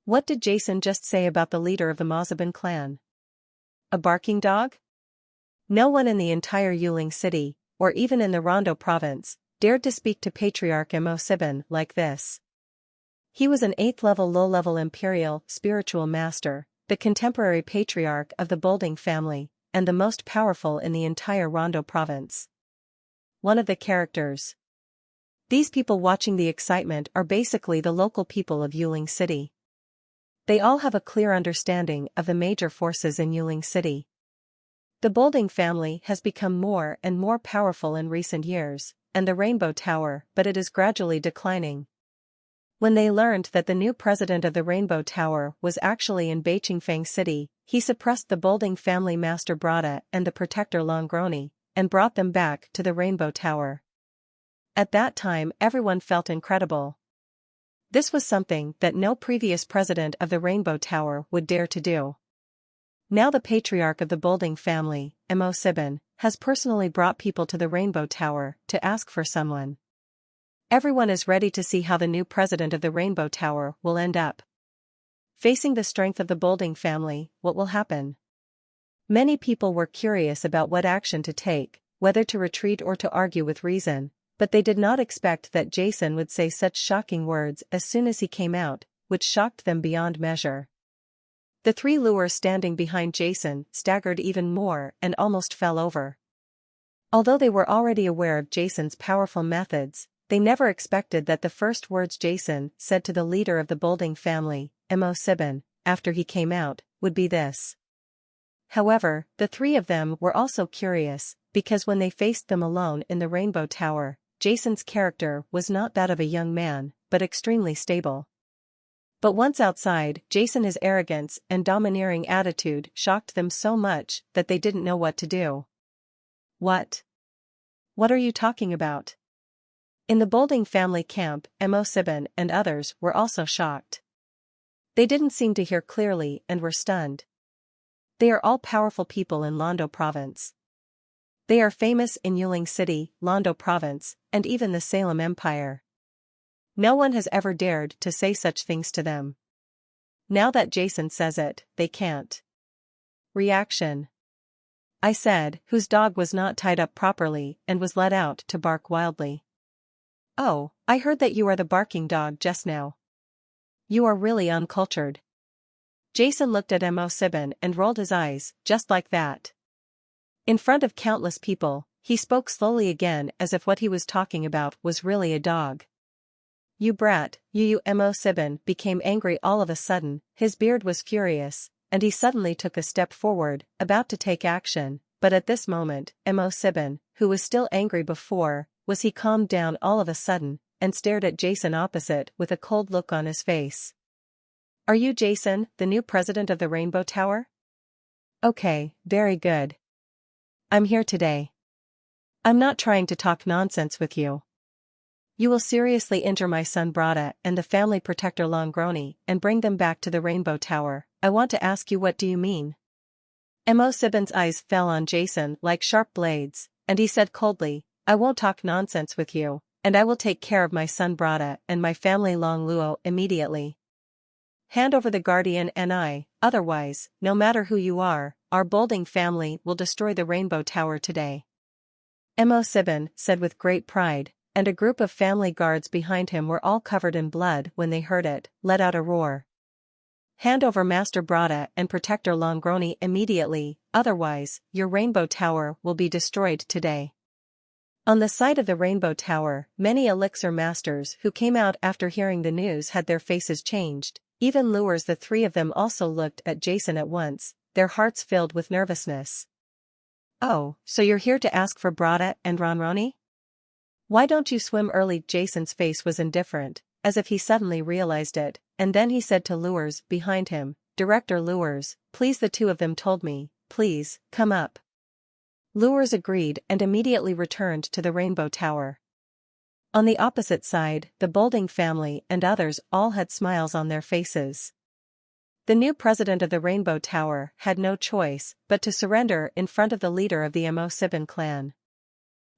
What did Jason just say about the leader of the Mozaban clan? A barking dog? No one in the entire Yuling city, or even in the Rondo province, dared to speak to Patriarch Mo7 like this. He was an 8th-level low-level imperial spiritual master, the contemporary patriarch of the Bolding family, and the most powerful in the entire Rondo province. One of the characters. These people watching the excitement are basically the local people of Yuling City. They all have a clear understanding of the major forces in Yuling City. The Bolding family has become more and more powerful in recent years, and the Rainbow Tower, but it is gradually declining. When they learned that the new president of the Rainbow Tower was actually in Beiqingfang City, he suppressed the Bolding family Master Brada and the protector Longroni, and brought them back to the Rainbow Tower. At that time everyone felt incredible. This was something that no previous president of the Rainbow Tower would dare to do. Now the patriarch of the Bolding family, Mo7, has personally brought people to the Rainbow Tower to ask for someone. Everyone is ready to see how the new president of the Rainbow Tower will end up. Facing the strength of the Bolding family, what will happen? Many people were curious about what action to take, whether to retreat or to argue with reason, but they did not expect that Jason would say such shocking words as soon as he came out, which shocked them beyond measure. The three lures standing behind Jason staggered even more and almost fell over. Although they were already aware of Jason's powerful methods, they never expected that the first words Jason said to the leader of the Bolding family, Mo7, after he came out, would be this. However, the three of them were also curious, because when they faced them alone in the Rainbow Tower, Jason's character was not that of a young man, but extremely stable. But once outside, Jason's arrogance and domineering attitude shocked them so much that they didn't know what to do. What? What are you talking about? In the Bolding family camp, Mo7 and others were also shocked. They didn't seem to hear clearly and were stunned. They are all powerful people in Londo province. They are famous in Yuling City, Londo province, and even the Salem Empire. No one has ever dared to say such things to them. Now that Jason says it, they can't. Reaction. I said, whose dog was not tied up properly and was let out to bark wildly. Oh, I heard that you are the barking dog just now. You are really uncultured. Jason looked at Mo7 and rolled his eyes, just like that. In front of countless people, he spoke slowly again as if what he was talking about was really a dog. You brat, you Mo7 became angry all of a sudden, his beard was furious, and he suddenly took a step forward, about to take action, but at this moment, Mo7, who was still angry before, was he calmed down all of a sudden, and stared at Jason opposite with a cold look on his face. Are you Jason, the new president of the Rainbow Tower? Okay, very good. I'm here today. I'm not trying to talk nonsense with you. You will seriously injure my son Brada and the family protector Longroni and bring them back to the Rainbow Tower. I want to ask you, what do you mean? Mo7's eyes fell on Jason like sharp blades, and he said coldly, I won't talk nonsense with you, and I will take care of my son Brada and my family Longluo immediately. Hand over the guardian and otherwise, no matter who you are, our Bolding family will destroy the Rainbow Tower today. Mo7 said with great pride, and a group of family guards behind him were all covered in blood when they heard it, let out a roar. Hand over Master Brada and Protector Longroni immediately, otherwise, your Rainbow Tower will be destroyed today. On the side of the Rainbow Tower, many elixir masters who came out after hearing the news had their faces changed, even lures. The three of them also looked at Jason at once, their hearts filled with nervousness. Oh, so you're here to ask for Brada and Ronroni? Why don't you swim early? Jason's face was indifferent, as if he suddenly realized it, and then he said to Lures behind him, Director Lures, please. The two of them told me, please, come up. Lures agreed and immediately returned to the Rainbow Tower. On the opposite side, the Bolding family and others all had smiles on their faces. The new president of the Rainbow Tower had no choice but to surrender in front of the leader of the Mo7 clan.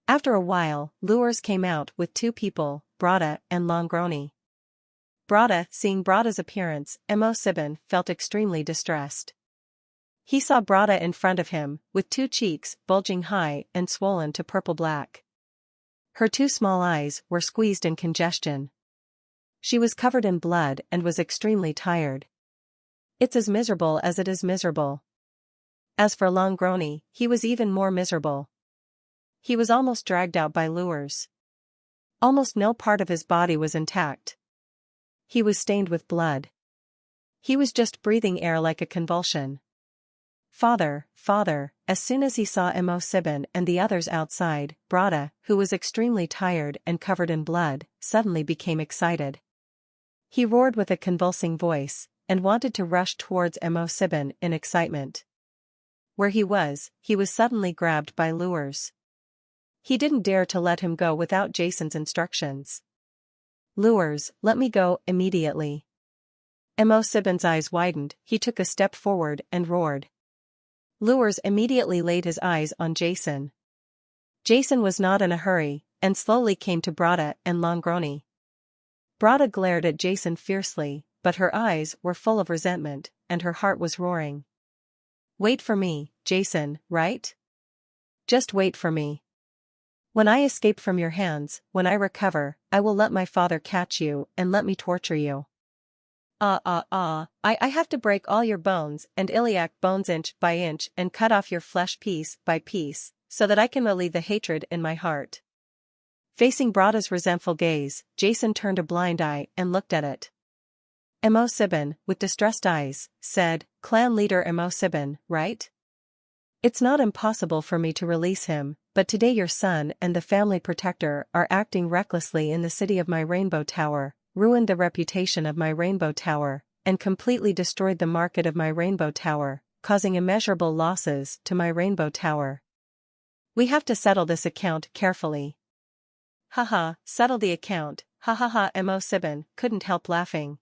After a while, Lures came out with two people, Brada and Longroni. Brada, seeing Brada's appearance, Mo7 felt extremely distressed. He saw Brada in front of him, with two cheeks bulging high and swollen to purple-black. Her two small eyes were squeezed in congestion. She was covered in blood and was extremely tired. It's as miserable as it is miserable. As for Longroni, he was even more miserable. He was almost dragged out by Lures. Almost no part of his body was intact. He was stained with blood. He was just breathing air like a convulsion. Father, father, as soon as he saw Mo7 and the others outside, Brada, who was extremely tired and covered in blood, suddenly became excited. He roared with a convulsing voice, and wanted to rush towards Mo7 in excitement. Where he was suddenly grabbed by Lures. He didn't dare to let him go without Jason's instructions. Lures, let me go immediately. Mo7's eyes widened, he took a step forward and roared. Lures immediately laid his eyes on Jason. Jason was not in a hurry, and slowly came to Brada and Longroni. Brada glared at Jason fiercely, but her eyes were full of resentment, and her heart was roaring. Wait for me, Jason, right? Just wait for me. When I escape from your hands, when I recover, I will let my father catch you and let me torture you. I have to break all your bones and iliac bones inch by inch and cut off your flesh piece by piece, so that I can relieve the hatred in my heart. Facing Brada's resentful gaze, Jason turned a blind eye and looked at it. Mo7, with distressed eyes, said, Clan leader Mo7, right? It's not impossible for me to release him, but today your son and the family protector are acting recklessly in the city of my Rainbow Tower, ruined the reputation of my Rainbow Tower, and completely destroyed the market of my Rainbow Tower, causing immeasurable losses to my Rainbow Tower. We have to settle this account carefully. Haha, settle the account, ha ha ha. Mo7 couldn't help laughing.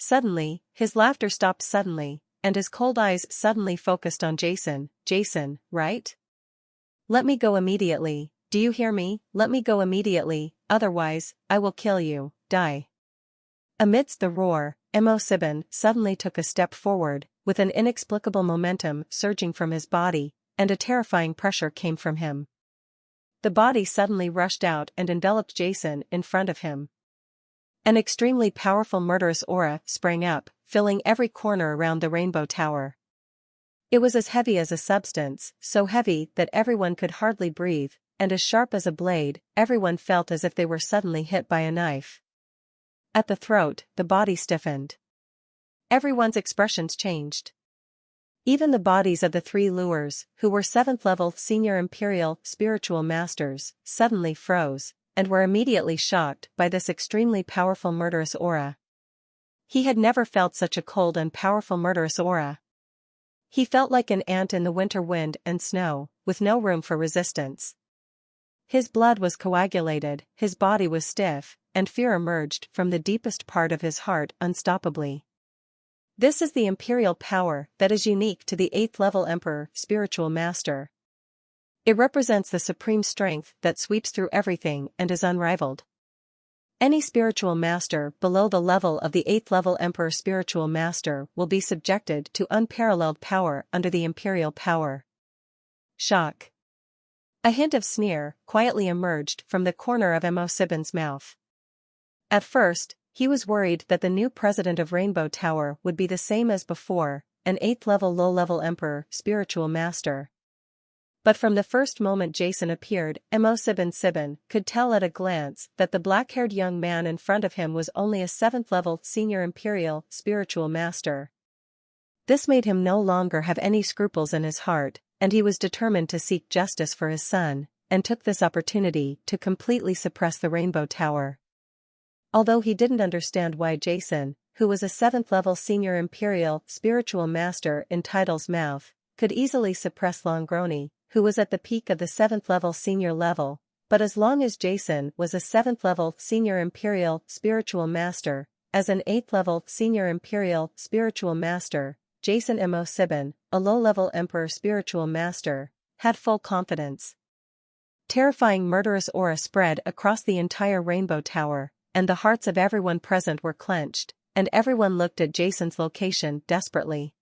Suddenly, his laughter stopped suddenly, and his cold eyes suddenly focused on Jason. Jason, right? Let me go immediately, do you hear me? Let me go immediately, otherwise, I will kill you. Die. Amidst the roar, Mo7 suddenly took a step forward, with an inexplicable momentum surging from his body, and a terrifying pressure came from him. The body suddenly rushed out and enveloped Jason in front of him. An extremely powerful murderous aura sprang up, filling every corner around the Rainbow Tower. It was as heavy as a substance, so heavy that everyone could hardly breathe, and as sharp as a blade, everyone felt as if they were suddenly hit by a knife. At the throat, the body stiffened. Everyone's expressions changed. Even the bodies of the three lures, who were 7th-level senior imperial spiritual masters, suddenly froze, and were immediately shocked by this extremely powerful murderous aura. He had never felt such a cold and powerful murderous aura. He felt like an ant in the winter wind and snow, with no room for resistance. His blood was coagulated, his body was stiff, and fear emerged from the deepest part of his heart unstoppably. This is the imperial power that is unique to the 8th-level Emperor spiritual master. It represents the supreme strength that sweeps through everything and is unrivaled. Any spiritual master below the level of the 8th level Emperor spiritual master will be subjected to unparalleled power under the imperial power. Shock. A hint of sneer quietly emerged from the corner of Mo7's mouth. At first, he was worried that the new president of Rainbow Tower would be the same as before, an 8th level low-level Emperor spiritual master. But from the first moment Jason appeared, Mo7 could tell at a glance that the black-haired young man in front of him was only a 7th level senior imperial spiritual master. This made him no longer have any scruples in his heart, and he was determined to seek justice for his son, and took this opportunity to completely suppress the Rainbow Tower. Although he didn't understand why Jason, who was a 7th level senior imperial spiritual master in title's mouth, could easily suppress Longroni, who was at the peak of the 7th level senior level, but as long as Jason was a 7th level senior imperial spiritual master, as an 8th level senior imperial spiritual master, Jason Mo7, a low-level emperor spiritual master, had full confidence. Terrifying murderous aura spread across the entire Rainbow Tower, and the hearts of everyone present were clenched, and everyone looked at Jason's location desperately.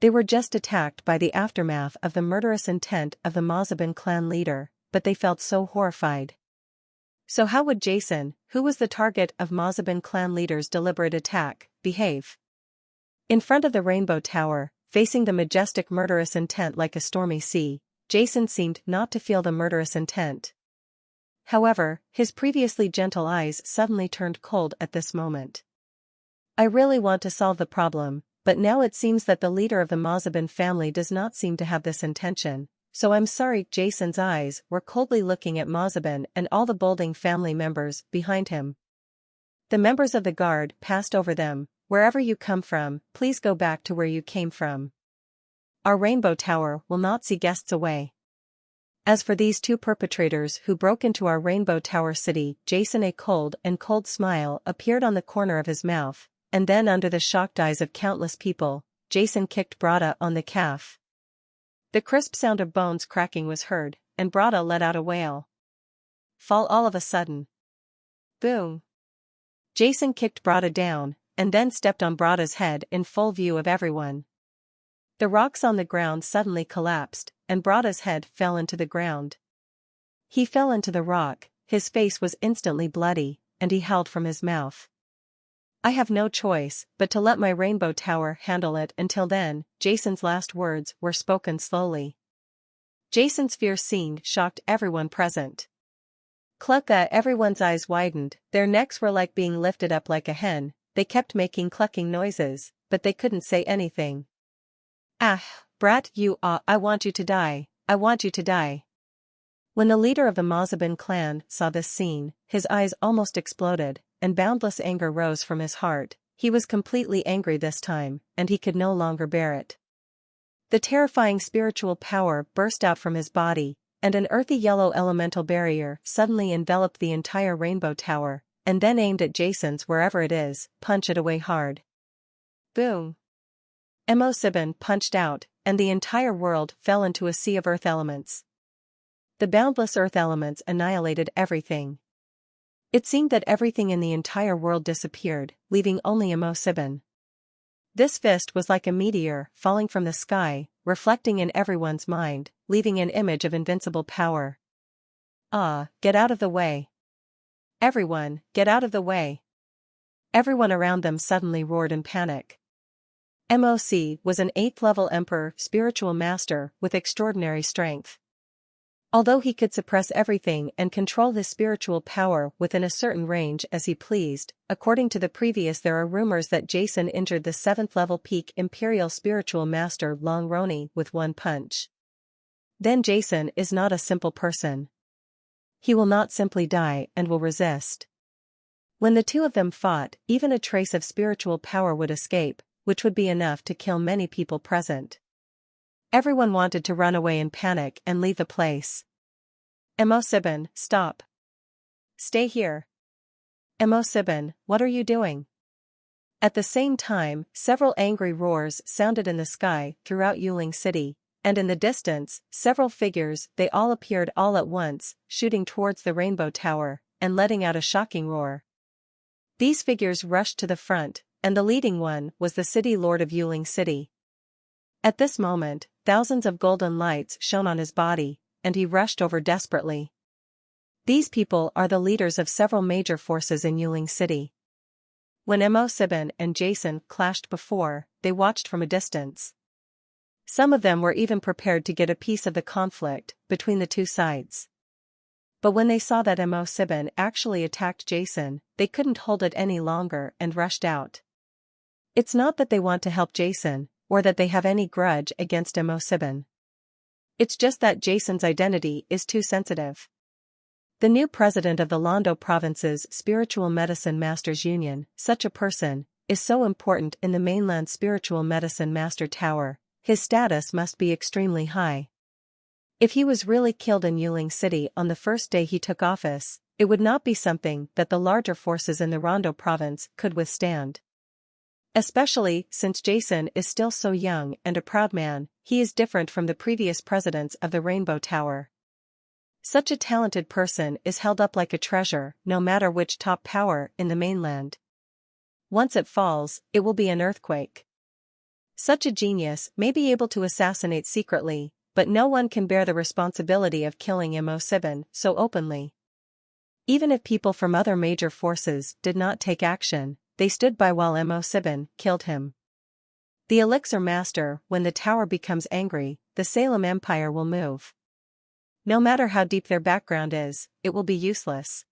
They were just attacked by the aftermath of the murderous intent of the Mazabin clan leader, but they felt so horrified. So how would Jason, who was the target of Mazabin clan leader's deliberate attack, behave? In front of the Rainbow Tower, facing the majestic murderous intent like a stormy sea, Jason seemed not to feel the murderous intent. However, his previously gentle eyes suddenly turned cold at this moment. I really want to solve the problem, but now it seems that the leader of the Mazabin family does not seem to have this intention, so I'm sorry. Jason's eyes were coldly looking at Mazabin and all the Bolding family members behind him. The members of the guard passed over them. Wherever you come from, please go back to where you came from. Our Rainbow Tower will not see guests away. As for these two perpetrators who broke into our Rainbow Tower city, Jason, a cold smile appeared on the corner of his mouth, and then under the shocked eyes of countless people, Jason kicked Brada on the calf. The crisp sound of bones cracking was heard, and Brada let out a wail. Fall all of a sudden. Boom. Jason kicked Brada down, and then stepped on Brada's head in full view of everyone. The rocks on the ground suddenly collapsed, and Brada's head fell into the ground. He fell into the rock, his face was instantly bloody, and he howled from his mouth. I have no choice but to let my Rainbow Tower handle it until then. Jason's last words were spoken slowly. Jason's fierce scene shocked everyone present. Clucka, everyone's eyes widened, their necks were like being lifted up like a hen. They kept making clucking noises, but they couldn't say anything. Ah, brat, I want you to die, I want you to die. When the leader of the Mazabin clan saw this scene, his eyes almost exploded, and boundless anger rose from his heart. He was completely angry this time, and he could no longer bear it. The terrifying spiritual power burst out from his body, and an earthy yellow elemental barrier suddenly enveloped the entire Rainbow Tower, and then aimed at Jason's wherever it is. Punch it away hard. Boom. Mo7 punched out, and the entire world fell into a sea of earth elements. The boundless earth elements annihilated everything. It seemed that everything in the entire world disappeared, leaving only Mo7. This fist was like a meteor falling from the sky, reflecting in everyone's mind, leaving an image of invincible power. Ah, get out of the way. Everyone, get out of the way. Everyone around them suddenly roared in panic. MOC was an 8th level emperor spiritual master with extraordinary strength. Although he could suppress everything and control his spiritual power within a certain range as he pleased, according to the previous there are rumors that Jason injured the 7th level peak imperial spiritual master Longroni with one punch. Then Jason is not a simple person. He will not simply die and will resist. When the two of them fought, even a trace of spiritual power would escape, which would be enough to kill many people present. Everyone wanted to run away in panic and leave the place. Mo7, stop. Stay here. Mo7, what are you doing? At the same time, several angry roars sounded in the sky throughout Yuling City, and in the distance, several figures, they all appeared all at once, shooting towards the Rainbow Tower, and letting out a shocking roar. These figures rushed to the front, and the leading one was the city lord of Yuling City. At this moment, thousands of golden lights shone on his body, and he rushed over desperately. These people are the leaders of several major forces in Yuling City. When Mo7 and Jason clashed before, they watched from a distance. Some of them were even prepared to get a piece of the conflict between the two sides. But when they saw that Mo7 actually attacked Jason, they couldn't hold it any longer and rushed out. It's not that they want to help Jason, or that they have any grudge against Mo7. It's just that Jason's identity is too sensitive. The new president of the Londo Province's Spiritual Medicine Masters Union, such a person, is so important in the mainland Spiritual Medicine Master Tower, his status must be extremely high. If he was really killed in Yuling City on the first day he took office, it would not be something that the larger forces in the Rondo Province could withstand. Especially since Jason is still so young and a proud man, he is different from the previous presidents of the Rainbow Tower. Such a talented person is held up like a treasure, no matter which top power in the mainland. Once it falls, it will be an earthquake. Such a genius may be able to assassinate secretly, but no one can bear the responsibility of killing Mo7 so openly. Even if people from other major forces did not take action, they stood by while Mo7 killed him. The elixir master, when the tower becomes angry, the Salem Empire will move. No matter how deep their background is, it will be useless.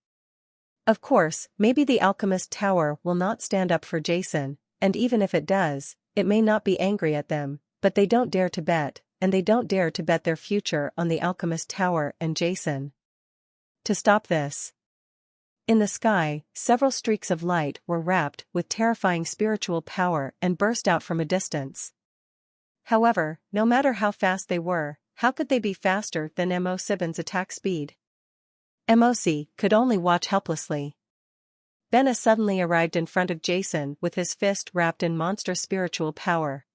Of course, maybe the alchemist tower will not stand up for Jason, and even if it does, it may not be angry at them, but they don't dare to bet, and they don't dare to bet their future on the alchemist tower and Jason. To stop this. In the sky, several streaks of light were wrapped with terrifying spiritual power and burst out from a distance. However, no matter how fast they were, how could they be faster than Mo7's attack speed? Moc could only watch helplessly. Benna suddenly arrived in front of Jason with his fist wrapped in monster spiritual power.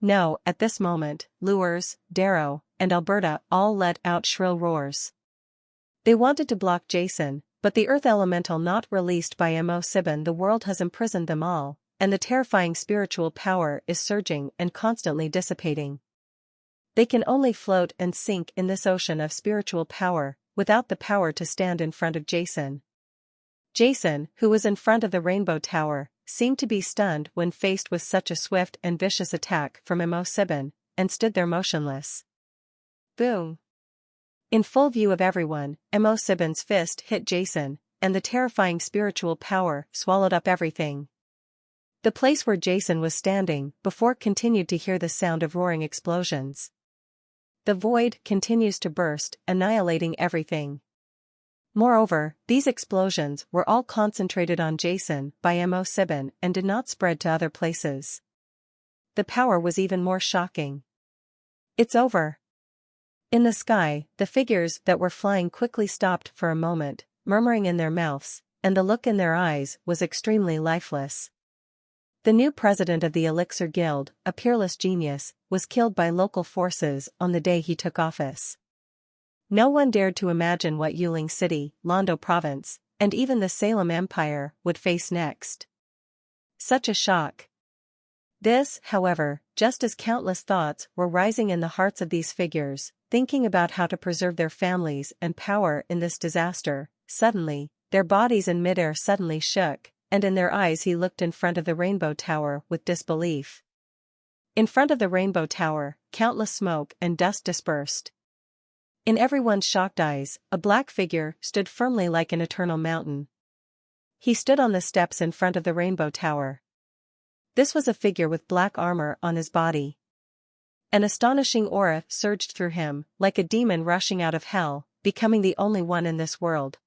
No, at this moment, Lures, Darrow, and Alberta all let out shrill roars. They wanted to block Jason, but the earth elemental not released by Mo7, the world has imprisoned them all, and the terrifying spiritual power is surging and constantly dissipating. They can only float and sink in this ocean of spiritual power, without the power to stand in front of Jason. Jason, who was in front of the Rainbow Tower, seemed to be stunned when faced with such a swift and vicious attack from Mo7, and stood there motionless. Boom! In full view of everyone, Mo7's fist hit Jason, and the terrifying spiritual power swallowed up everything. The place where Jason was standing before continued to hear the sound of roaring explosions. The void continues to burst, annihilating everything. Moreover, these explosions were all concentrated on Jason by Mo7 and did not spread to other places. The power was even more shocking. It's over. In the sky, the figures that were flying quickly stopped for a moment, murmuring in their mouths, and the look in their eyes was extremely lifeless. The new president of the Elixir Guild, a peerless genius, was killed by local forces on the day he took office. No one dared to imagine what Yuling City, Londo Province, and even the Salem Empire would face next. Such a shock. This, however, just as countless thoughts were rising in the hearts of these figures, thinking about how to preserve their families and power in this disaster, suddenly, their bodies in midair suddenly shook, and in their eyes he looked in front of the Rainbow Tower with disbelief. In front of the Rainbow Tower, countless smoke and dust dispersed. In everyone's shocked eyes, a black figure stood firmly like an eternal mountain. He stood on the steps in front of the Rainbow Tower. This was a figure with black armor on his body. An astonishing aura surged through him, like a demon rushing out of hell, becoming the only one in this world.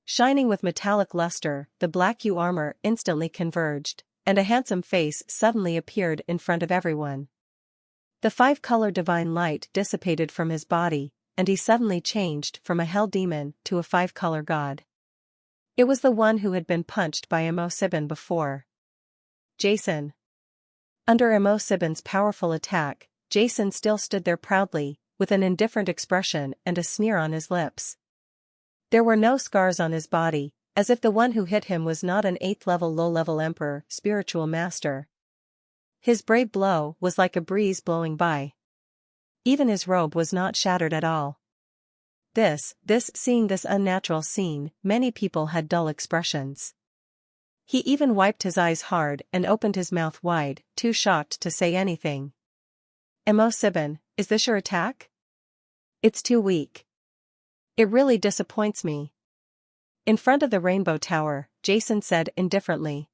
Shining with metallic luster, the black hue armor instantly converged, and a handsome face suddenly appeared in front of everyone. The five-color divine light dissipated from his body, and he suddenly changed from a hell demon to a five-color god. It was the one who had been punched by Mo7 before. Jason. Under Mo7's powerful attack, Jason still stood there proudly, with an indifferent expression and a sneer on his lips. There were no scars on his body, as if the one who hit him was not an 8th-level low-level emperor, spiritual master. His brave blow was like a breeze blowing by. Even his robe was not shattered at all. Seeing this unnatural scene, many people had dull expressions. He even wiped his eyes hard and opened his mouth wide, too shocked to say anything. Mo7, is this your attack? It's too weak. It really disappoints me. In front of the Rainbow Tower, Jason said indifferently.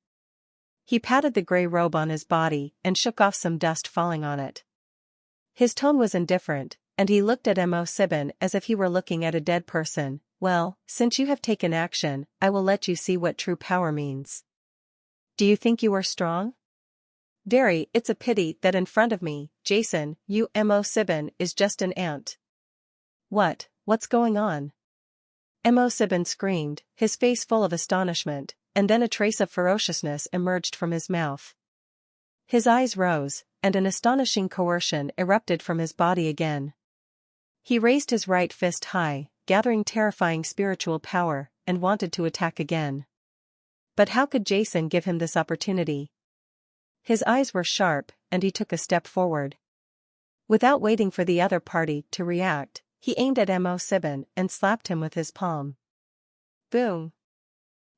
He patted the gray robe on his body and shook off some dust falling on it. His tone was indifferent, and he looked at Mo7 as if he were looking at a dead person. Well, since you have taken action, I will let you see what true power means. Do you think you are strong? Very. It's a pity that in front of me, Jason, you Mo7 is just an ant. What's going on? Mo7 screamed, his face full of astonishment, and then a trace of ferociousness emerged from his mouth. His eyes rose, and an astonishing coercion erupted from his body again. He raised his right fist high, gathering terrifying spiritual power, and wanted to attack again. But how could Jason give him this opportunity? His eyes were sharp, and he took a step forward. Without waiting for the other party to react, he aimed at Mo7 and slapped him with his palm. Boom!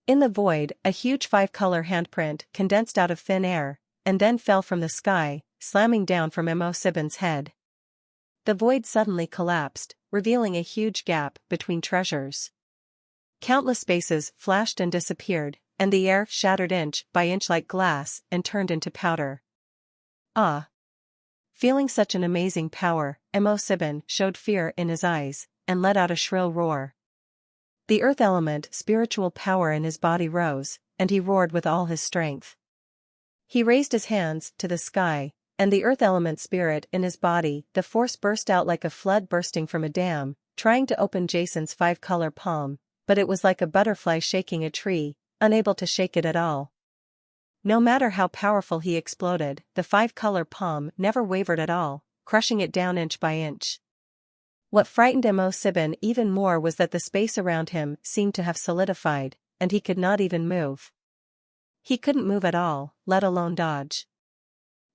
In the void, a huge 5-color handprint condensed out of thin air, and then fell from the sky, slamming down from Mo7's head. The void suddenly collapsed, revealing a huge gap between treasures. Countless spaces flashed and disappeared, and the air shattered inch by inch like glass and turned into powder. Ah! Feeling such an amazing power, Mo7 showed fear in his eyes, and let out a shrill roar. The earth element spiritual power in his body rose, and he roared with all his strength. He raised his hands to the sky, and the earth element spirit in his body, the force burst out like a flood bursting from a dam, trying to open Jason's 5-color palm, but it was like a butterfly shaking a tree, unable to shake it at all. No matter how powerful he exploded, the 5-color palm never wavered at all, crushing it down inch by inch. What frightened Mo7 even more was that the space around him seemed to have solidified, and he could not even move. He couldn't move at all, let alone dodge.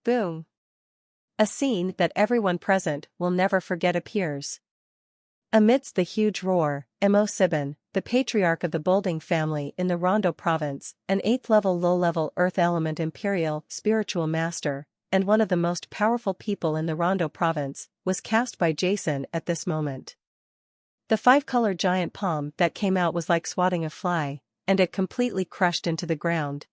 Boom! A scene that everyone present will never forget appears. Amidst the huge roar, Mo7, the patriarch of the Bolding family in the Rondo province, an 8th-level low-level earth element imperial spiritual master, and one of the most powerful people in the Rondo province, was cast by Jason at this moment. The 5-color giant palm that came out was like swatting a fly, and it completely crushed into the ground.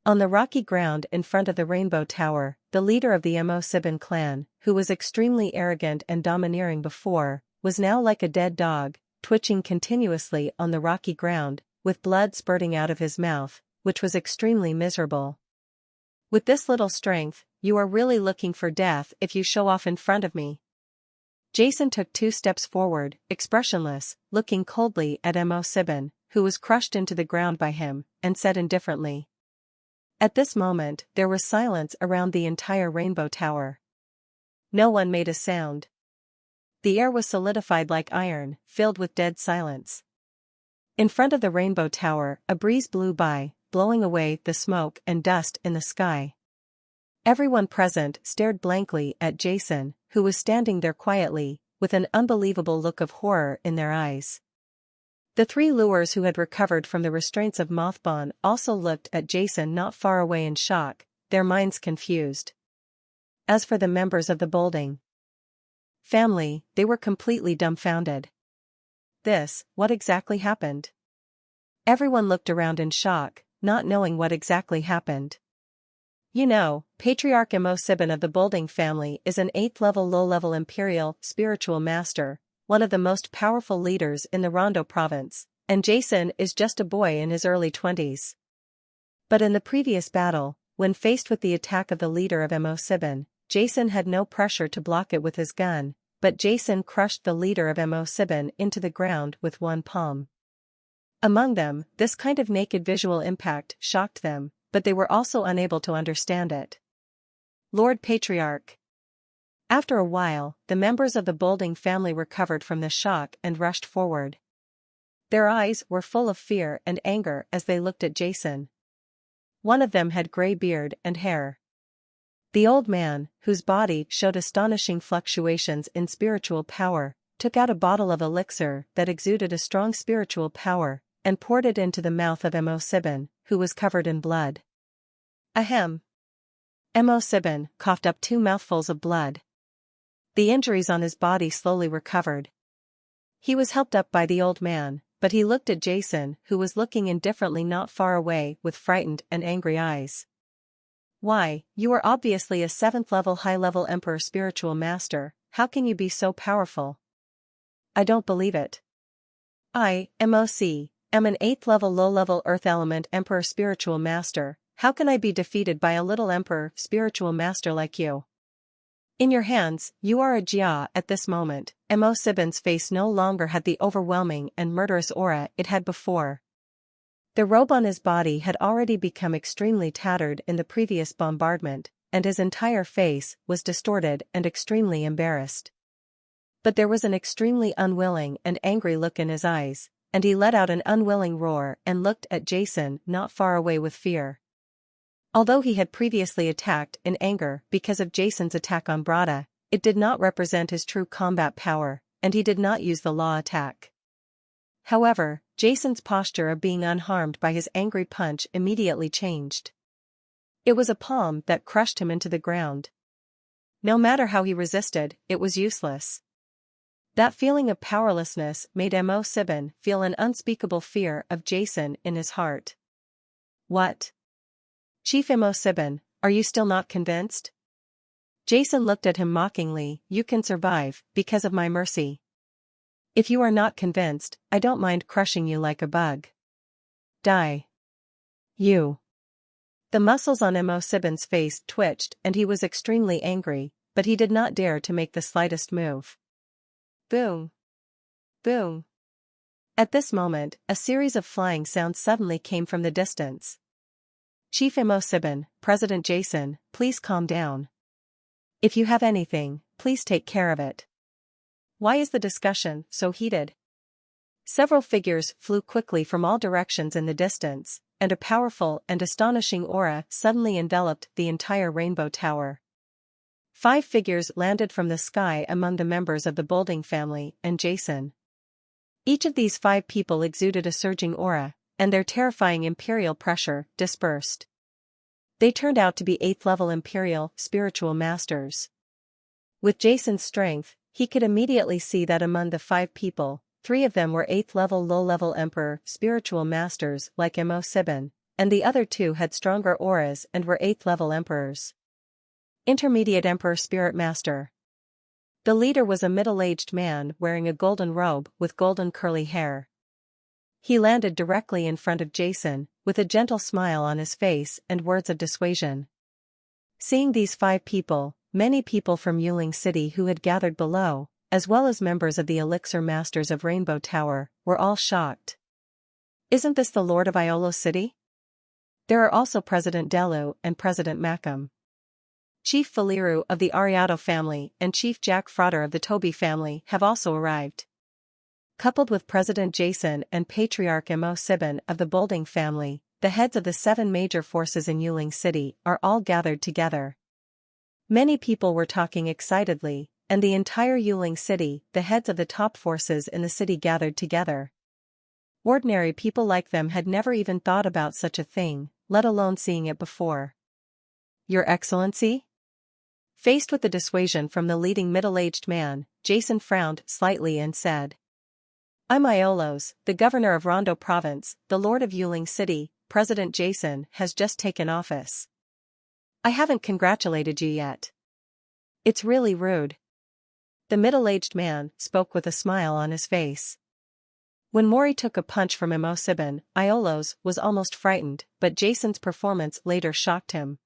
On the rocky ground in front of the Rainbow Tower, the leader of the Mo7 clan, who was extremely arrogant and domineering before, was now like a dead dog, twitching continuously on the rocky ground, with blood spurting out of his mouth, which was extremely miserable. With this little strength, you are really looking for death if you show off in front of me. Jason took 2 steps forward, expressionless, looking coldly at Mo7, who was crushed into the ground by him, and said indifferently. At this moment, there was silence around the entire Rainbow Tower. No one made a sound. The air was solidified like iron, filled with dead silence. In front of the Rainbow Tower, a breeze blew by, blowing away the smoke and dust in the sky. Everyone present stared blankly at Jason, who was standing there quietly, with an unbelievable look of horror in their eyes. The 3 lures who had recovered from the restraints of Mothbon also looked at Jason not far away in shock, their minds confused. As for the members of the Bolding family, they were completely dumbfounded. What exactly happened? Everyone looked around in shock, not knowing what exactly happened. You know, Patriarch Mo7 of the Bolding family is an 8th-level low-level imperial spiritual master, one of the most powerful leaders in the Rondo province, and Jason is just a boy in his early 20s. But in the previous battle, when faced with the attack of the leader of Mo7, Jason had no pressure to block it with his gun, but Jason crushed the leader of Mo7 into the ground with one palm. Among them, this kind of naked visual impact shocked them, but they were also unable to understand it. Lord Patriarch. After a while, the members of the Bolding family recovered from the shock and rushed forward. Their eyes were full of fear and anger as they looked at Jason. One of them had gray beard and hair. The old man, whose body showed astonishing fluctuations in spiritual power, took out a bottle of elixir that exuded a strong spiritual power, and poured it into the mouth of Mo-Sibin, who was covered in blood. Ahem. Mo-Sibin coughed up 2 mouthfuls of blood. The injuries on his body slowly recovered. He was helped up by the old man, but he looked at Jason, who was looking indifferently not far away with frightened and angry eyes. Why, you are obviously a 7th-level high-level Emperor spiritual master, how can you be so powerful? I don't believe it. I, MOC, am an 8th-level low-level Earth element Emperor spiritual master, how can I be defeated by a little Emperor spiritual master like you? In your hands, you are a Jia at this moment. Mo-Sibin's face no longer had the overwhelming and murderous aura it had before. The robe on his body had already become extremely tattered in the previous bombardment, and his entire face was distorted and extremely embarrassed. But there was an extremely unwilling and angry look in his eyes, and he let out an unwilling roar and looked at Jason not far away with fear. Although he had previously attacked in anger because of Jason's attack on Brada, it did not represent his true combat power, and he did not use the law attack. However, Jason's posture of being unharmed by his angry punch immediately changed. It was a palm that crushed him into the ground. No matter how he resisted, it was useless. That feeling of powerlessness made Mo-Sibin feel an unspeakable fear of Jason in his heart. What? Chief Mo-Sibin, are you still not convinced? Jason looked at him mockingly. You can survive, because of my mercy. If you are not convinced, I don't mind crushing you like a bug. Die. You. The muscles on Mo-Sibin's face twitched and he was extremely angry, but he did not dare to make the slightest move. Boom. Boom. At this moment, a series of flying sounds suddenly came from the distance. Chief Mo-Sibin, President Jason, please calm down. If you have anything, please take care of it. Why is the discussion so heated? Several figures flew quickly from all directions in the distance, and a powerful and astonishing aura suddenly enveloped the entire Rainbow Tower. 5 figures landed from the sky among the members of the Bolding family and Jason. Each of these 5 people exuded a surging aura, and their terrifying imperial pressure dispersed. They turned out to be 8th-level imperial spiritual masters. With Jason's strength, he could immediately see that among the 5 people, 3 of them were 8th-level low-level emperor spiritual masters like Mo-Sibin, and the other 2 had stronger auras and were 8th-level emperors. Intermediate Emperor Spirit Master. The leader was a middle-aged man wearing a golden robe with golden curly hair. He landed directly in front of Jason, with a gentle smile on his face and words of dissuasion. Seeing these 5 people, many people from Yuling City who had gathered below, as well as members of the elixir masters of Rainbow Tower, were all shocked. Isn't this the Lord of Iolo City? There are also President Delu and President Macam. Chief Faliru of the Ariado family and Chief Jack Frotter of the Toby family have also arrived. Coupled with President Jason and Patriarch Mo-Sibin of the Bolding family, the heads of the 7 major forces in Yuling City are all gathered together. Many people were talking excitedly, and the entire Yuling City, the heads of the top forces in the city gathered together. Ordinary people like them had never even thought about such a thing, let alone seeing it before. Your Excellency? Faced with the dissuasion from the leading middle-aged man, Jason frowned slightly and said, I'm Iolos, the governor of Rondo Province, the Lord of Yuling City. President Jason has just taken office. I haven't congratulated you yet. It's really rude. The middle-aged man spoke with a smile on his face. When Mori took a punch from Mo-Sibin, Iolos was almost frightened, but Jason's performance later shocked him.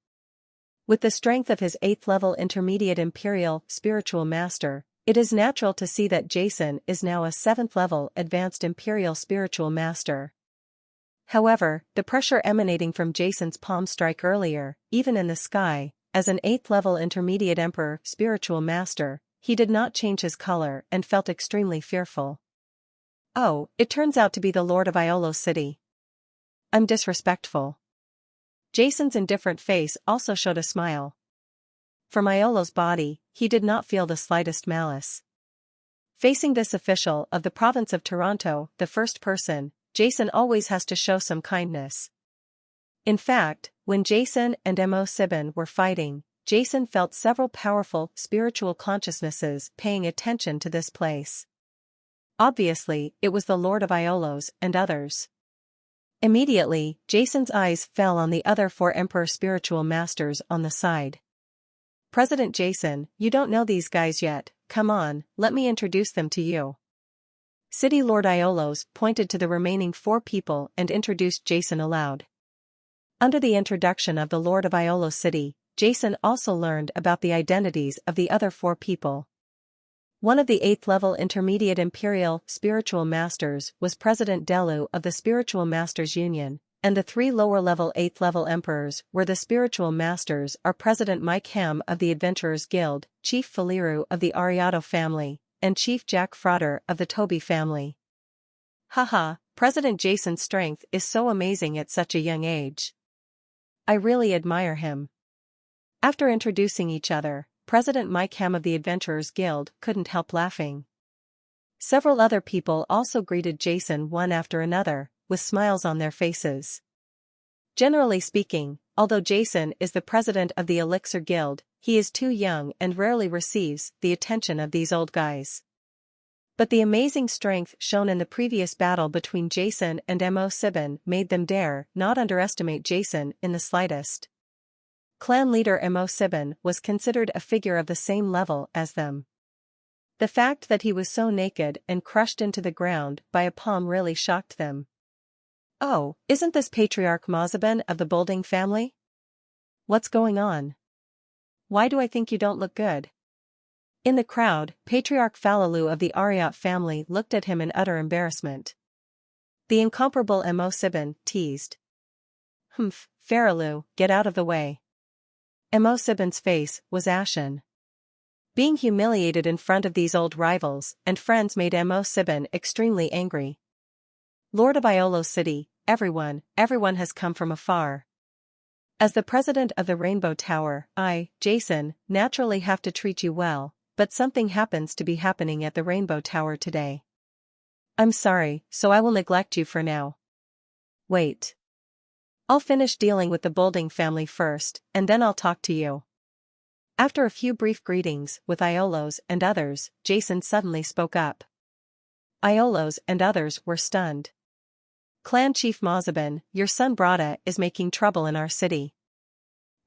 With the strength of his 8th-level intermediate imperial spiritual master, it is natural to see that Jason is now a 7th-level advanced imperial spiritual master. However, the pressure emanating from Jason's palm strike earlier, even in the sky, as an 8th-level intermediate emperor spiritual master, he did not change his color and felt extremely fearful. Oh, it turns out to be the Lord of Iolo City. I'm disrespectful. Jason's indifferent face also showed a smile. From Iolo's body, he did not feel the slightest malice. Facing this official of the province of Toronto, the first person, Jason always has to show some kindness. In fact, when Jason and Mo Sibin were fighting, Jason felt several powerful spiritual consciousnesses paying attention to this place. Obviously, it was the Lord of Iolos and others. Immediately, Jason's eyes fell on the other 4 Emperor spiritual masters on the side. President Jason, you don't know these guys yet, come on, let me introduce them to you. City Lord Iolos pointed to the remaining 4 people and introduced Jason aloud. Under the introduction of the Lord of Iolo City, Jason also learned about the identities of the other 4 people. One of the 8th-level Intermediate Imperial Spiritual Masters was President Delu of the Spiritual Masters Union, and the 3 lower-level 8th-level Emperors were the Spiritual Masters are President Mike Ham of the Adventurers Guild, Chief Faliru of the Ariato family, and Chief Jack Frater of the Toby family. Haha, President Jason's strength is so amazing at such a young age. I really admire him. After introducing each other, President Mike Ham of the Adventurers Guild couldn't help laughing. Several other people also greeted Jason one after another, with smiles on their faces. Generally speaking, although Jason is the president of the Elixir Guild, he is too young and rarely receives the attention of these old guys. But the amazing strength shown in the previous battle between Jason and Mo Sibin made them dare not underestimate Jason in the slightest. Clan leader Mo Sibin was considered a figure of the same level as them. The fact that he was so naked and crushed into the ground by a palm really shocked them. Oh, isn't this Patriarch Mozabin of the Bolding family? What's going on? Why do I think you don't look good? In the crowd, Patriarch Falalu of the Ariat family looked at him in utter embarrassment. The incomparable Mo Sibin teased. Humph, Faralu, get out of the way. Mo Sibin's face was ashen. Being humiliated in front of these old rivals and friends made Mo Sibin extremely angry. Lord of Iolo City, everyone has come from afar. As the president of the Rainbow Tower, I, Jason, naturally have to treat you well, but something happens to be happening at the Rainbow Tower today. I'm sorry, so I will neglect you for now. Wait. I'll finish dealing with the Bolding family first, and then I'll talk to you. After a few brief greetings with Iolos and others, Jason suddenly spoke up. Iolos and others were stunned. Clan Chief Mozabin, your son Brada is making trouble in our city.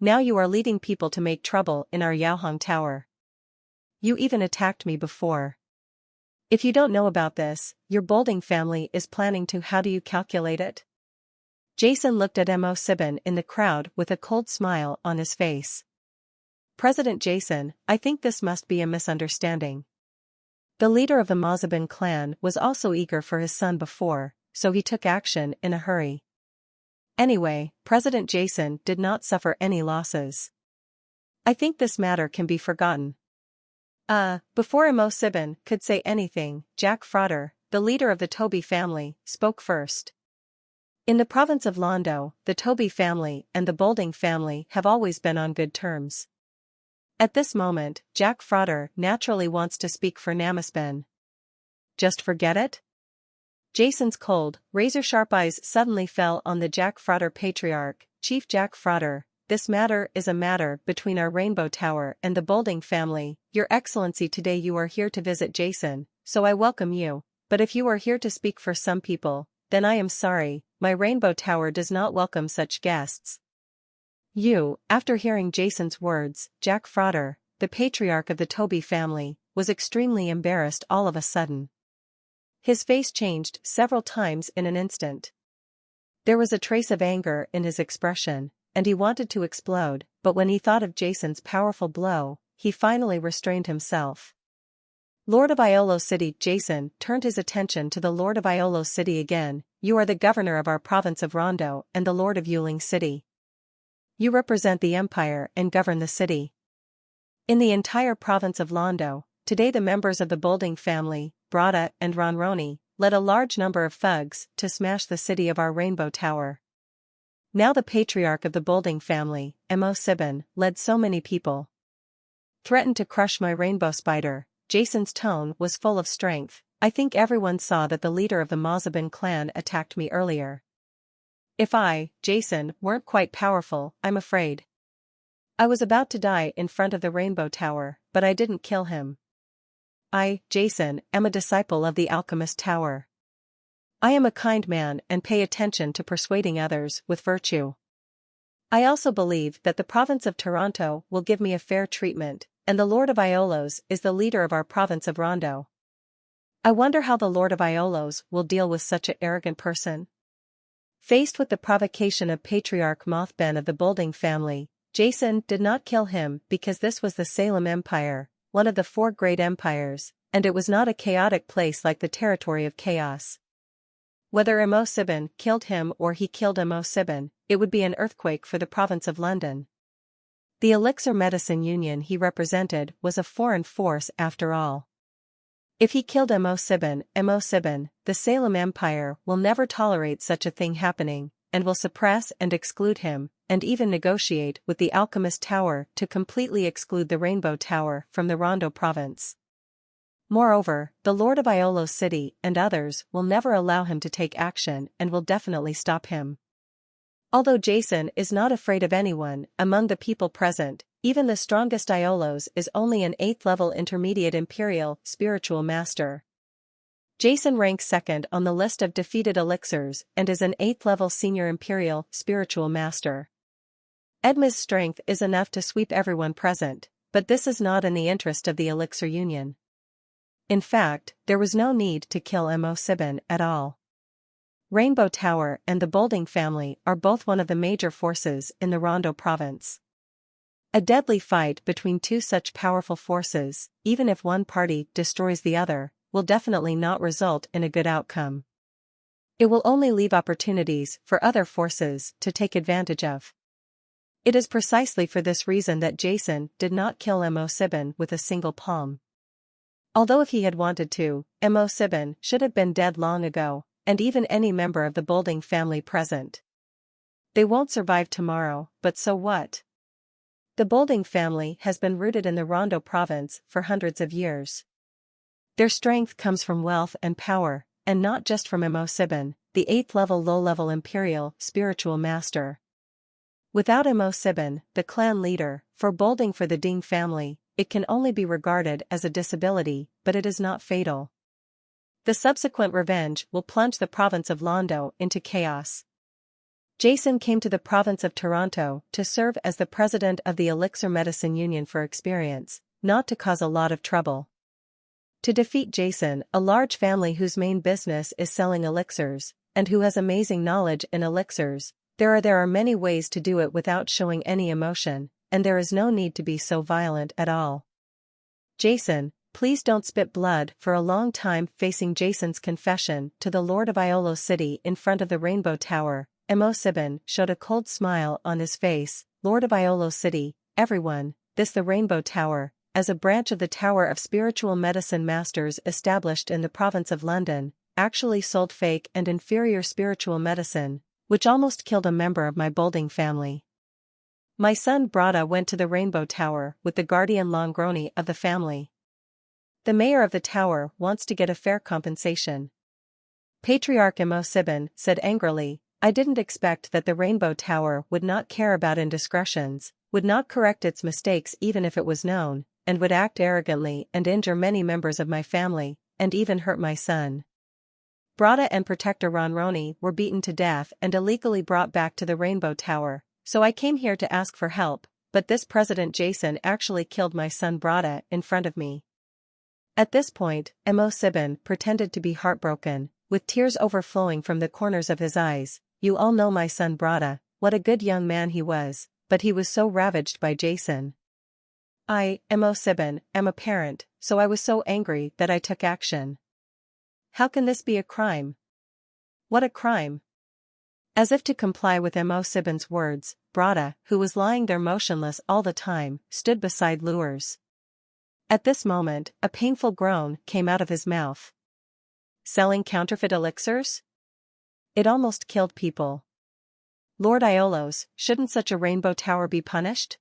Now you are leading people to make trouble in our Yaohong Tower. You even attacked me before. If you don't know about this, your Bolding family is planning to. How do you calculate it? Jason looked at Mo Sibin in the crowd with a cold smile on his face. President Jason, I think this must be a misunderstanding. The leader of the Mozabin clan was also eager for his son before, so he took action in a hurry. Anyway, President Jason did not suffer any losses. I think this matter can be forgotten. Before Mo Sibin could say anything, Jack Frater, the leader of the Toby family, spoke first. In the province of Londo, the Toby family and the Bolding family have always been on good terms. At this moment, Jack Frater naturally wants to speak for Namasben. Just forget it? Jason's cold, razor-sharp eyes suddenly fell on the Jack Frater Patriarch, Chief Jack Frater. This matter is a matter between our Rainbow Tower and the Bolding family. Your Excellency, today you are here to visit Jason, so I welcome you, but if you are here to speak for some people, then I am sorry, my Rainbow Tower does not welcome such guests. After hearing Jason's words, Jack Frater, the patriarch of the Toby family, was extremely embarrassed all of a sudden. His face changed several times in an instant. There was a trace of anger in his expression, and he wanted to explode, but when he thought of Jason's powerful blow, he finally restrained himself. Lord of Iolo City, Jason turned his attention to the Lord of Iolo City again. You are the governor of our province of Rondo and the Lord of Yuling City. You represent the empire and govern the city. In the entire province of Londo, today the members of the Bolding family, Brada and Ronroni, led a large number of thugs to smash the city of our Rainbow Tower. Now the patriarch of the Bolding family, Mo7, led so many people. Threatened to crush my rainbow spider. Jason's tone was full of strength. I think everyone saw that the leader of the Mozabin clan attacked me earlier. If I, Jason, weren't quite powerful, I'm afraid. I was about to die in front of the Rainbow Tower, but I didn't kill him. I, Jason, am a disciple of the Alchemist Tower. I am a kind man and pay attention to persuading others with virtue. I also believe that the province of Toronto will give me a fair treatment, and the Lord of Iolos is the leader of our province of Rondo. I wonder how the Lord of Iolos will deal with such an arrogant person. Faced with the provocation of Patriarch Mothben of the Bolding family, Jason did not kill him because this was the Salem Empire, one of the 4 great empires, and it was not a chaotic place like the territory of chaos. Whether Mo7 killed him or he killed Mo7, it would be an earthquake for the province of London. The elixir medicine union he represented was a foreign force after all. If he killed Mo7, the Salem Empire will never tolerate such a thing happening, and will suppress and exclude him, and even negotiate with the Alchemist Tower to completely exclude the Rainbow Tower from the Rondo province. Moreover, the Lord of Iolos City and others will never allow him to take action and will definitely stop him. Although Jason is not afraid of anyone, among the people present, even the strongest Iolos is only an 8th level intermediate imperial spiritual master. Jason ranks 2nd on the list of defeated elixirs and is an 8th level senior imperial spiritual master. Edma's strength is enough to sweep everyone present, but this is not in the interest of the elixir union. In fact, there was no need to kill Mo7 at all. Rainbow Tower and the Bolding family are both one of the major forces in the Rondo province. A deadly fight between 2 such powerful forces, even if one party destroys the other, will definitely not result in a good outcome. It will only leave opportunities for other forces to take advantage of. It is precisely for this reason that Jason did not kill Mo7 with a single palm. Although if he had wanted to, Mo7 should have been dead long ago, and even any member of the Bolding family present. They won't survive tomorrow, but so what? The Bolding family has been rooted in the Rondo province for hundreds of years. Their strength comes from wealth and power, and not just from Mo7, the 8th level low-level imperial spiritual master. Without Mo7, the clan leader, for Bolding for the Ding family, it can only be regarded as a disability, but it is not fatal. The subsequent revenge will plunge the province of Londo into chaos. Jason came to the province of Toronto to serve as the president of the Elixir Medicine Union for experience, not to cause a lot of trouble. To defeat Jason, a large family whose main business is selling elixirs, and who has amazing knowledge in elixirs, there are many ways to do it without showing any emotion, and there is no need to be so violent at all. Jason, please don't spit blood. For a long time facing Jason's confession to the Lord of Iolos City in front of the Rainbow Tower, Mo7 showed a cold smile on his face. Lord of Iolos City, everyone, this the Rainbow Tower, as a branch of the Tower of Spiritual Medicine Masters established in the province of London, actually sold fake and inferior spiritual medicine, which almost killed a member of my Bolding family. My son Brada went to the Rainbow Tower with the guardian Longroni of the family. The mayor of the tower wants to get a fair compensation. Patriarch Mo7 said angrily, I didn't expect that the Rainbow Tower would not care about indiscretions, would not correct its mistakes even if it was known, and would act arrogantly and injure many members of my family, and even hurt my son. Brada and Protector Ronroni were beaten to death and illegally brought back to the Rainbow Tower, so I came here to ask for help, but this President Jason actually killed my son Brada in front of me. At this point, Mo7 pretended to be heartbroken, with tears overflowing from the corners of his eyes. You all know my son Brada, what a good young man he was, but he was so ravaged by Jason. I, Mo7, am a parent, so I was so angry that I took action. How can this be a crime? What a crime! As if to comply with Mo7's words, Brada, who was lying there motionless all the time, stood beside Lures. At this moment, a painful groan came out of his mouth. selling counterfeit elixirs? It almost killed people. Lord Iolos, shouldn't such a rainbow tower be punished?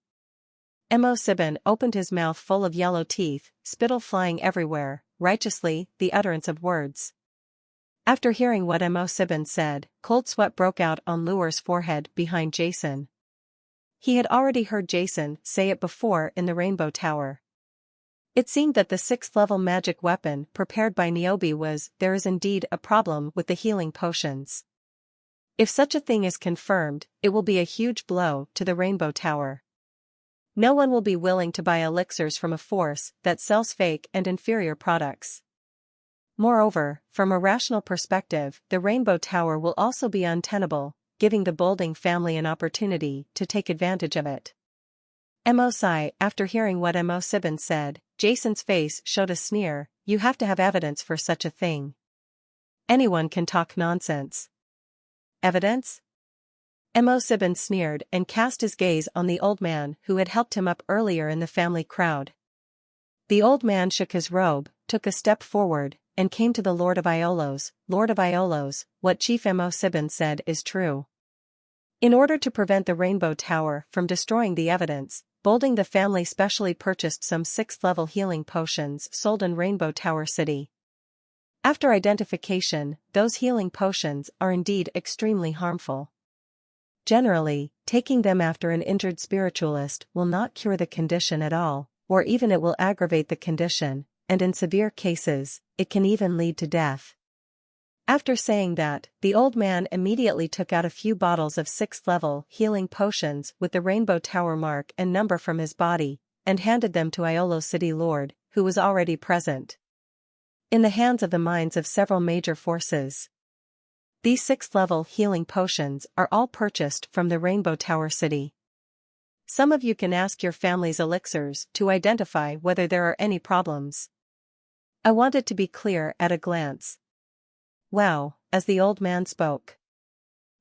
Mo Sibin opened his mouth full of yellow teeth, spittle flying everywhere, righteously, the utterance of words. After hearing what Mo Sibin said, cold sweat broke out on Lure's forehead behind Jason. He had already heard Jason say it before in the Rainbow Tower. It seemed that the 6th-level magic weapon prepared by Niobe was, there is indeed a problem with the healing potions. If such a thing is confirmed, it will be a huge blow to the Rainbow Tower. No one will be willing to buy elixirs from a force that sells fake and inferior products. Moreover, from a rational perspective, the Rainbow Tower will also be untenable, giving the Bolding family an opportunity to take advantage of it. Mo sigh. After hearing what Mo Sibin said, Jason's face showed a sneer. You have to have evidence for such a thing. Anyone can talk nonsense. Evidence? Mo Sibin sneered and cast his gaze on the old man who had helped him up earlier in the family crowd. The old man shook his robe, took a step forward, and came to the Lord of Iolos. Lord of Iolos, what Chief Mo Sibin said is true. In order to prevent the Rainbow Tower from destroying the evidence, Bolding the family specially purchased some 6th-level healing potions sold in Rainbow Tower City. After identification, those healing potions are indeed extremely harmful. Generally, taking them after an injured spiritualist will not cure the condition at all, or even it will aggravate the condition, and in severe cases, it can even lead to death. After saying that, the old man immediately took out a few bottles of 6th-level healing potions with the Rainbow Tower mark and number from his body, and handed them to Iolos City Lord, who was already present. In the hands of the minds of several major forces. These 6th-level healing potions are all purchased from the Rainbow Tower City. Some of you can ask your family's elixirs to identify whether there are any problems. I want it to be clear at a glance. Wow, as the old man spoke.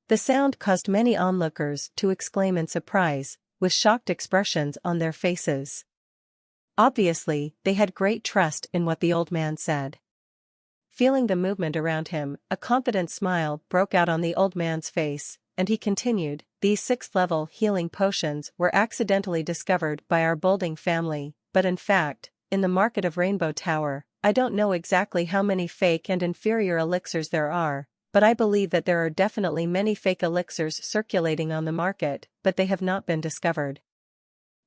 The sound caused many onlookers to exclaim in surprise, with shocked expressions on their faces. Obviously, they had great trust in what the old man said. Feeling the movement around him, a confident smile broke out on the old man's face, and he continued, these 6th-level healing potions were accidentally discovered by our Bolding family, but in fact, in the market of Rainbow Tower, I don't know exactly how many fake and inferior elixirs there are, but I believe that there are definitely many fake elixirs circulating on the market, but they have not been discovered.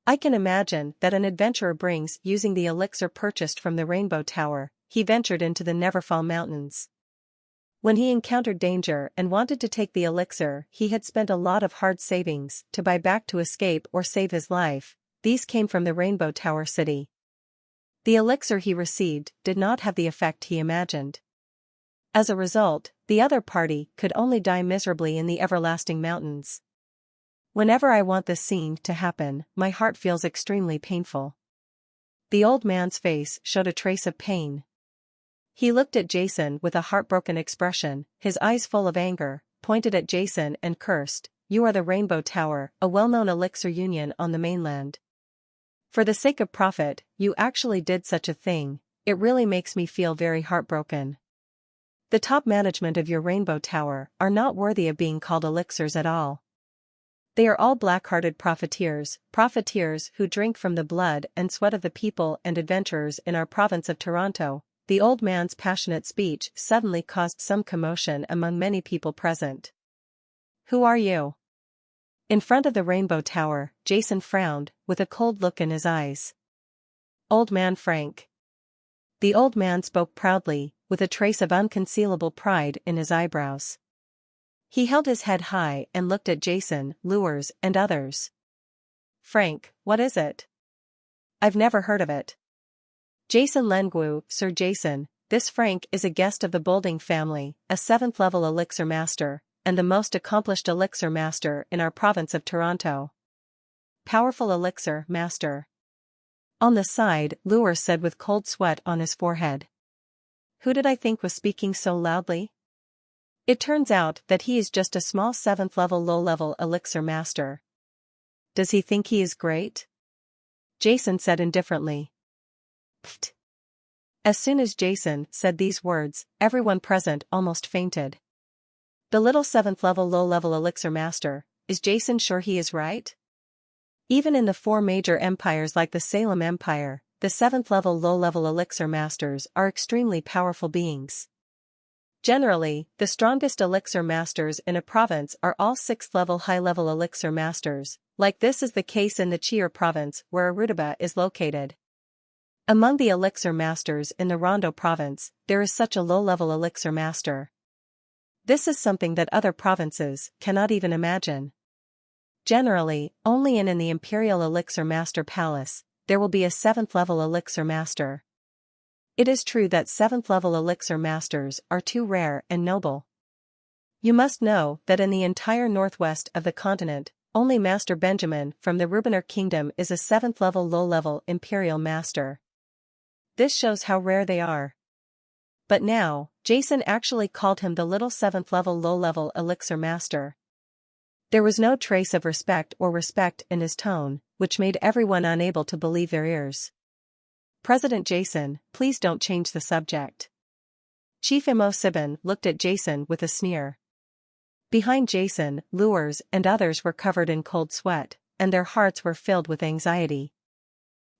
I can imagine that an adventurer brings using the elixir purchased from the Rainbow Tower. He ventured into the Neverfall Mountains. When he encountered danger and wanted to take the elixir, he had spent a lot of hard savings to buy back to escape or save his life. These came from the Rainbow Tower City. The elixir he received did not have the effect he imagined. As a result, the other party could only die miserably in the everlasting mountains. Whenever I want this scene to happen, my heart feels extremely painful. The old man's face showed a trace of pain. He looked at Jason with a heartbroken expression, his eyes full of anger, pointed at Jason and cursed, "You are the Rainbow Tower, a well-known elixir union on the mainland. For the sake of profit, you actually did such a thing. It really makes me feel very heartbroken. The top management of your Rainbow Tower are not worthy of being called elixirs at all. They are all black-hearted profiteers who drink from the blood and sweat of the people and adventurers in our province of Toronto." The old man's passionate speech suddenly caused some commotion among many people present. "Who are you?" In front of the Rainbow Tower, Jason frowned, with a cold look in his eyes. "Old Man Frank." The old man spoke proudly, with a trace of unconcealable pride in his eyebrows. He held his head high and looked at Jason, Lures, and others. "Frank, what is it? I've never heard of it." Jason Lengu, Sir Jason, this Frank is a guest of the Bolding family, a 7th-level elixir master, and the most accomplished elixir master in our province of Toronto. Powerful elixir master. On the side, Lure said with cold sweat on his forehead. Who did I think was speaking so loudly? It turns out that he is just a small 7th-level low-level elixir master. Does he think he is great? Jason said indifferently. Pfft. As soon as Jason said these words, everyone present almost fainted. The little 7th level low-level elixir master, is Jason sure he is right? Even in the 4 major empires like the Salem Empire, the 7th level low-level elixir masters are extremely powerful beings. Generally, the strongest elixir masters in a province are all 6th level high-level elixir masters, like this is the case in the Chi'er province where Arutaba is located. Among the elixir masters in the Rondo province, there is such a low-level elixir master. This is something that other provinces cannot even imagine. Generally, only in the Imperial Elixir Master Palace, there will be a 7th level elixir master. It is true that 7th level elixir masters are too rare and noble. You must know that in the entire northwest of the continent, only Master Benjamin from the Rubiner Kingdom is a 7th level low-level Imperial Master. This shows how rare they are. But now, Jason actually called him the little 7th level low-level elixir master. There was no trace of respect in his tone, which made everyone unable to believe their ears. President Jason, please don't change the subject. Chief Imo Sibin looked at Jason with a sneer. Behind Jason, Lures and others were covered in cold sweat, and their hearts were filled with anxiety.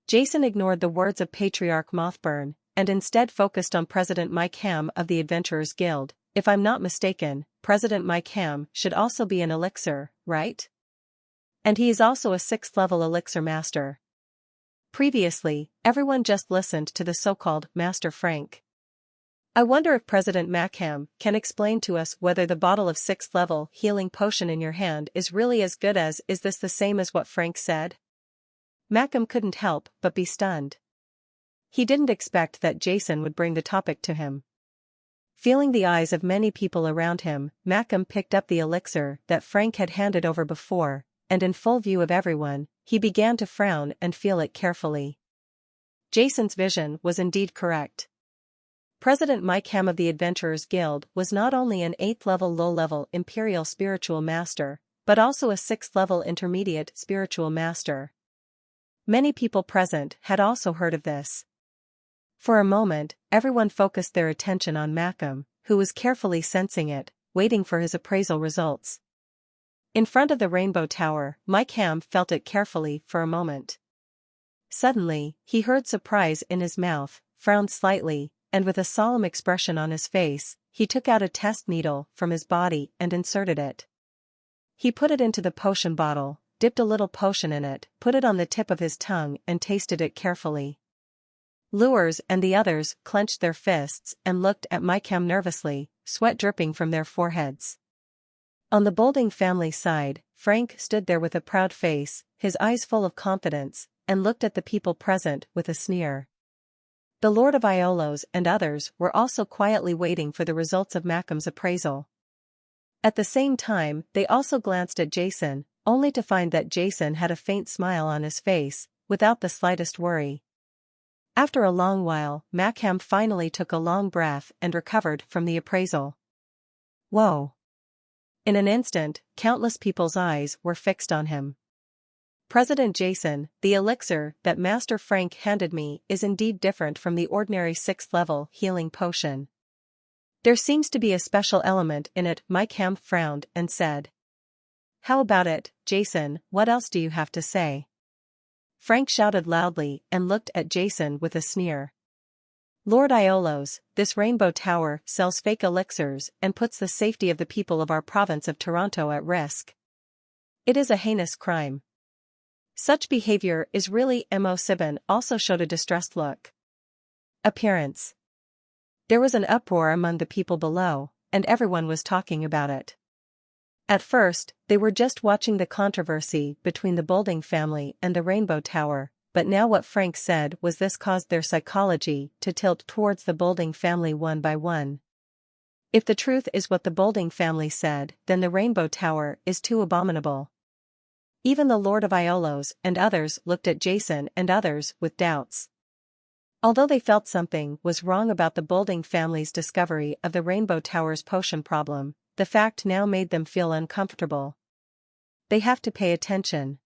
Jason ignored the words of Patriarch Mothburn, and instead focused on President Mike Ham of the Adventurers Guild. If I'm not mistaken, President Mike Ham should also be an elixir, right? And he is also a 6th level elixir master. Previously, everyone just listened to the so-called Master Frank. I wonder if President Mackham can explain to us whether the bottle of 6th level healing potion in your hand is really as good as is this the same as what Frank said? Mackham couldn't help but be stunned. He didn't expect that Jason would bring the topic to him. Feeling the eyes of many people around him, Mackham picked up the elixir that Frank had handed over before, and in full view of everyone, he began to frown and feel it carefully. Jason's vision was indeed correct. President Mike Ham of the Adventurers Guild was not only an 8th level low-level Imperial Spiritual Master, but also a 6th level Intermediate Spiritual Master. Many people present had also heard of this. For a moment, everyone focused their attention on Mackham, who was carefully sensing it, waiting for his appraisal results. In front of the Rainbow Tower, Mike Ham felt it carefully for a moment. Suddenly, he heard surprise in his mouth, frowned slightly, and with a solemn expression on his face, he took out a test needle from his body and inserted it. He put it into the potion bottle, dipped a little potion in it, put it on the tip of his tongue and tasted it carefully. Lures and the others clenched their fists and looked at Mike Ham nervously, sweat dripping from their foreheads. On the Boulding family side, Frank stood there with a proud face, his eyes full of confidence, and looked at the people present with a sneer. The Lord of Iolos and others were also quietly waiting for the results of Mackham's appraisal. At the same time, they also glanced at Jason, only to find that Jason had a faint smile on his face, without the slightest worry. After a long while, Mackham finally took a long breath and recovered from the appraisal. Whoa! In an instant, countless people's eyes were fixed on him. President Jason, the elixir that Master Frank handed me is indeed different from the ordinary 6th level healing potion. There seems to be a special element in it. Mike Ham frowned and said. How about it, Jason, what else do you have to say? Frank shouted loudly and looked at Jason with a sneer. Lord Iolos, this Rainbow Tower sells fake elixirs and puts the safety of the people of our province of Toronto at risk. It is a heinous crime. Such behavior is really Imo Sibin also showed a distressed look. Appearance. There was an uproar among the people below, and everyone was talking about it. At first, they were just watching the controversy between the Boulding family and the Rainbow Tower, but now what Frank said was this caused their psychology to tilt towards the Boulding family one by one. If the truth is what the Boulding family said, then the Rainbow Tower is too abominable. Even the Lord of Iolos and others looked at Jason and others with doubts. Although they felt something was wrong about the Boulding family's discovery of the Rainbow Tower's potion problem, the fact now made them feel uncomfortable. They have to pay attention.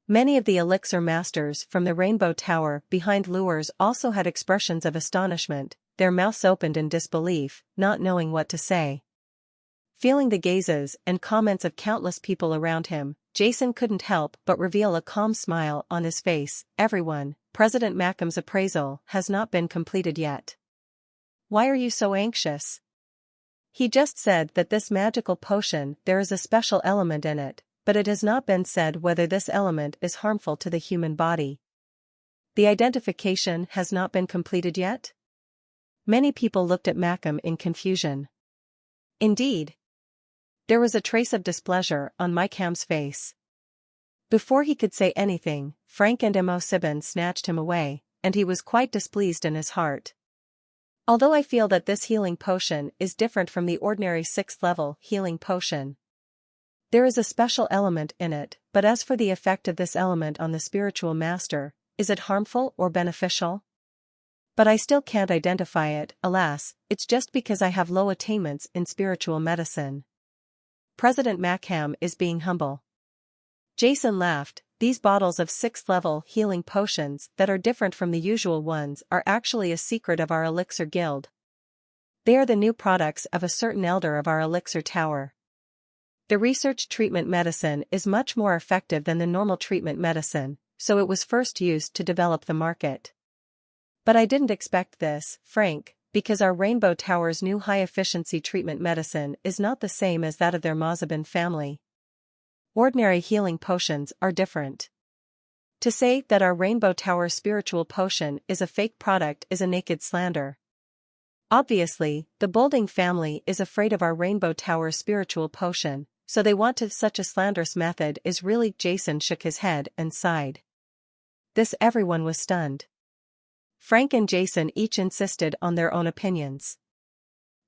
Many of the elixir masters from the Rainbow Tower behind lures also had expressions of astonishment, their mouths opened in disbelief, not knowing what to say. Feeling the gazes and comments of countless people around him, Jason couldn't help but reveal a calm smile on his face. Everyone, President Mackham's appraisal has not been completed yet. Why are you so anxious? He just said that this magical potion, there is a special element in it, but it has not been said whether this element is harmful to the human body. The identification has not been completed yet? Many people looked at Mackham in confusion. Indeed. There was a trace of displeasure on Mackham's face. Before he could say anything, Frank and Mo Sibbin snatched him away, and he was quite displeased in his heart. Although I feel that this healing potion is different from the ordinary 6th level healing potion. There is a special element in it, but as for the effect of this element on the spiritual master, is it harmful or beneficial? But I still can't identify it, alas, it's just because I have low attainments in spiritual medicine. President Mackham is being humble. Jason laughed. These bottles of 6th level healing potions that are different from the usual ones are actually a secret of our elixir guild. They are the new products of a certain elder of our elixir tower. The research treatment medicine is much more effective than the normal treatment medicine, so it was first used to develop the market. But I didn't expect this, Frank, because our Rainbow Tower's new high-efficiency treatment medicine is not the same as that of their Mazabin family. Ordinary healing potions are different. To say that our Rainbow Tower spiritual potion is a fake product is a naked slander. Obviously, the Bolding family is afraid of our Rainbow Tower spiritual potion, so they wanted such a slanderous method is really. Jason shook his head and sighed. This everyone was stunned. Frank and Jason each insisted on their own opinions.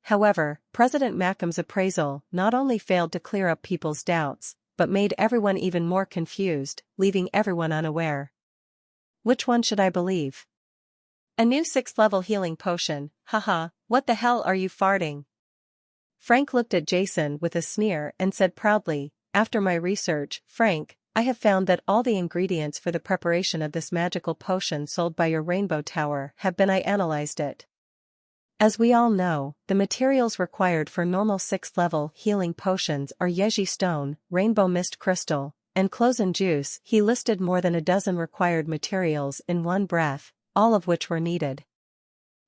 However, President Mackham's appraisal not only failed to clear up people's doubts, but made everyone even more confused, leaving everyone unaware. Which one should I believe? A new 6th level healing potion, haha, what the hell are you farting? Frank looked at Jason with a sneer and said proudly, after my research, Frank, I have found that all the ingredients for the preparation of this magical potion sold by your Rainbow Tower have been. I analyzed it. As we all know, the materials required for normal 6th level healing potions are Yeji stone, rainbow mist crystal, and clozen juice. He listed more than a dozen required materials in one breath, all of which were needed.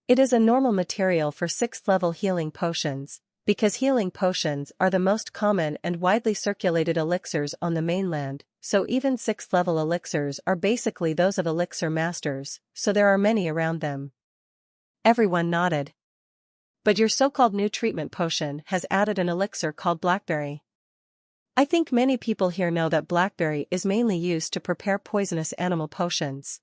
It is a normal material for 6th level healing potions, because healing potions are the most common and widely circulated elixirs on the mainland, so even 6th level elixirs are basically those of elixir masters, so there are many around them. Everyone nodded. But your so-called new treatment potion has added an elixir called blackberry. I think many people here know that blackberry is mainly used to prepare poisonous animal potions.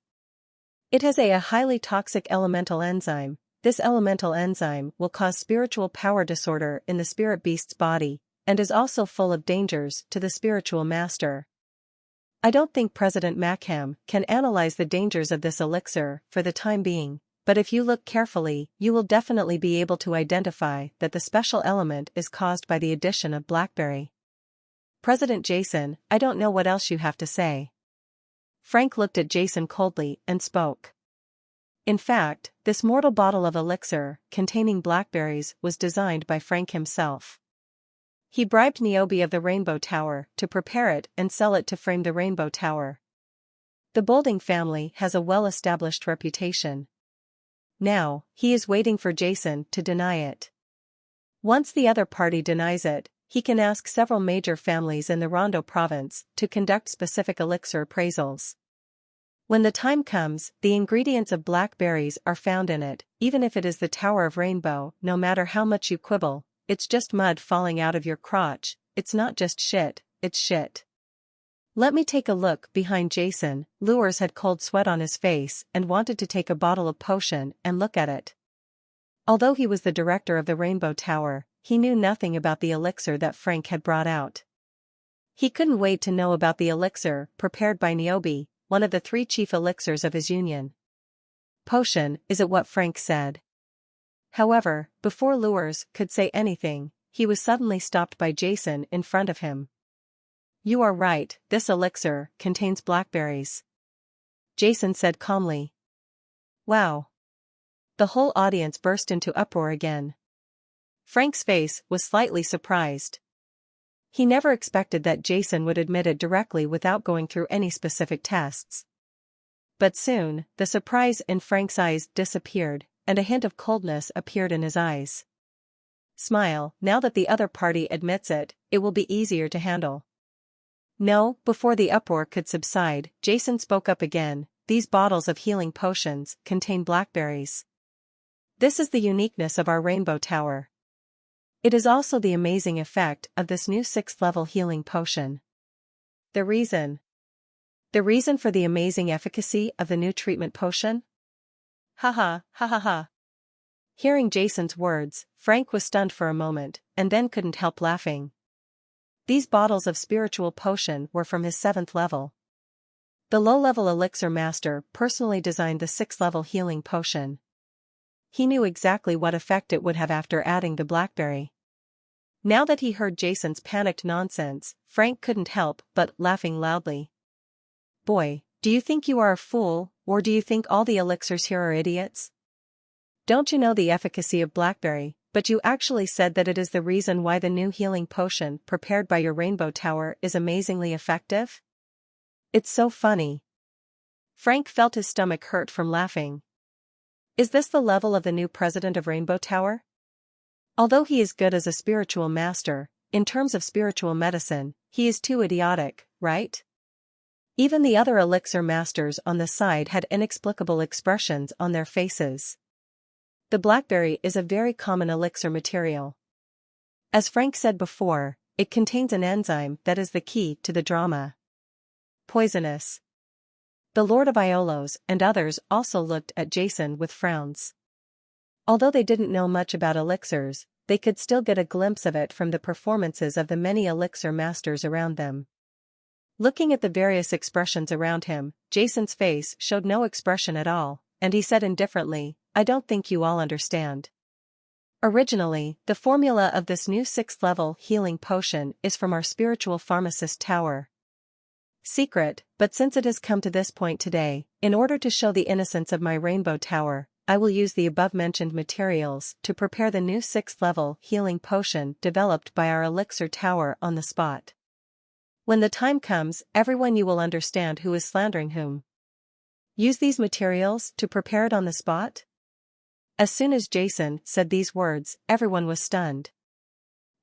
It has a highly toxic elemental enzyme. This elemental enzyme will cause spiritual power disorder in the spirit beast's body, and is also full of dangers to the spiritual master. I don't think President Mackham can analyze the dangers of this elixir for the time being, but if you look carefully, you will definitely be able to identify that the special element is caused by the addition of blackberry. President Jason, I don't know what else you have to say. Frank looked at Jason coldly and spoke. In fact, this mortal bottle of elixir, containing blackberries, was designed by Frank himself. He bribed Niobe of the Rainbow Tower to prepare it and sell it to frame the Rainbow Tower. The Bolding family has a well-established reputation. Now, he is waiting for Jason to deny it. Once the other party denies it, he can ask several major families in the Rondo province to conduct specific elixir appraisals. When the time comes, the ingredients of blackberries are found in it, even if it is the Tower of Rainbow. No matter how much you quibble, it's just mud falling out of your crotch. It's not just shit, it's shit. Let me take a look behind Jason. Lures had cold sweat on his face and wanted to take a bottle of potion and look at it. Although he was the director of the Rainbow Tower, he knew nothing about the elixir that Frank had brought out. He couldn't wait to know about the elixir prepared by Niobe, one of the 3 chief elixirs of his union. Potion, is it what Frank said? However, before Lures could say anything, he was suddenly stopped by Jason in front of him. You are right, this elixir contains blackberries, Jason said calmly. Wow. The whole audience burst into uproar again. Frank's face was slightly surprised. He never expected that Jason would admit it directly without going through any specific tests. But soon, the surprise in Frank's eyes disappeared, and a hint of coldness appeared in his eyes. Smile, now that the other party admits it, it will be easier to handle. No, before the uproar could subside, Jason spoke up again, these bottles of healing potions contain blackberries. This is the uniqueness of our rainbow tower. It is also the amazing effect of this new 6th level healing potion. The reason for the amazing efficacy of the new treatment potion? Ha ha. Hearing Jason's words, Frank was stunned for a moment, and then couldn't help laughing. These bottles of spiritual potion were from his 7th level. The low-level elixir master personally designed the 6th level healing potion. He knew exactly what effect it would have after adding the blackberry. Now that he heard Jason's panicked nonsense, Frank couldn't help but laughing loudly. Boy, do you think you are a fool, or do you think all the elixirs here are idiots? Don't you know the efficacy of blackberry, but you actually said that it is the reason why the new healing potion prepared by your rainbow tower is amazingly effective? It's so funny. Frank felt his stomach hurt from laughing. Is this the level of the new president of Rainbow Tower? Although he is good as a spiritual master, in terms of spiritual medicine, he is too idiotic, right? Even the other elixir masters on the side had inexplicable expressions on their faces. The blackberry is a very common elixir material. As Frank said before, it contains an enzyme that is the key to the drama. Poisonous. The Lord of Iolos and others also looked at Jason with frowns. Although they didn't know much about elixirs, they could still get a glimpse of it from the performances of the many elixir masters around them. Looking at the various expressions around him, Jason's face showed no expression at all, and he said indifferently, I don't think you all understand. Originally, the formula of this new 6th level healing potion is from our spiritual pharmacist tower. Secret, but since it has come to this point today, in order to show the innocence of my rainbow tower, I will use the above-mentioned materials to prepare the new 6th level healing potion developed by our elixir tower on the spot. When the time comes, everyone you will understand who is slandering whom. Use these materials to prepare it on the spot? As soon as Jason said these words, everyone was stunned.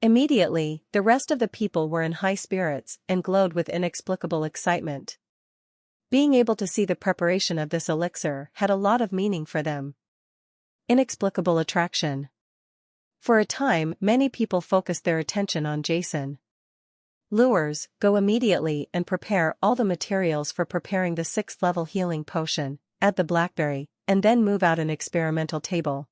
Immediately, the rest of the people were in high spirits and glowed with inexplicable excitement. Being able to see the preparation of this elixir had a lot of meaning for them. Inexplicable attraction. For a time, many people focused their attention on Jason. Lures, go immediately and prepare all the materials for preparing the 6th level healing potion, add the blackberry, and then move out an experimental table.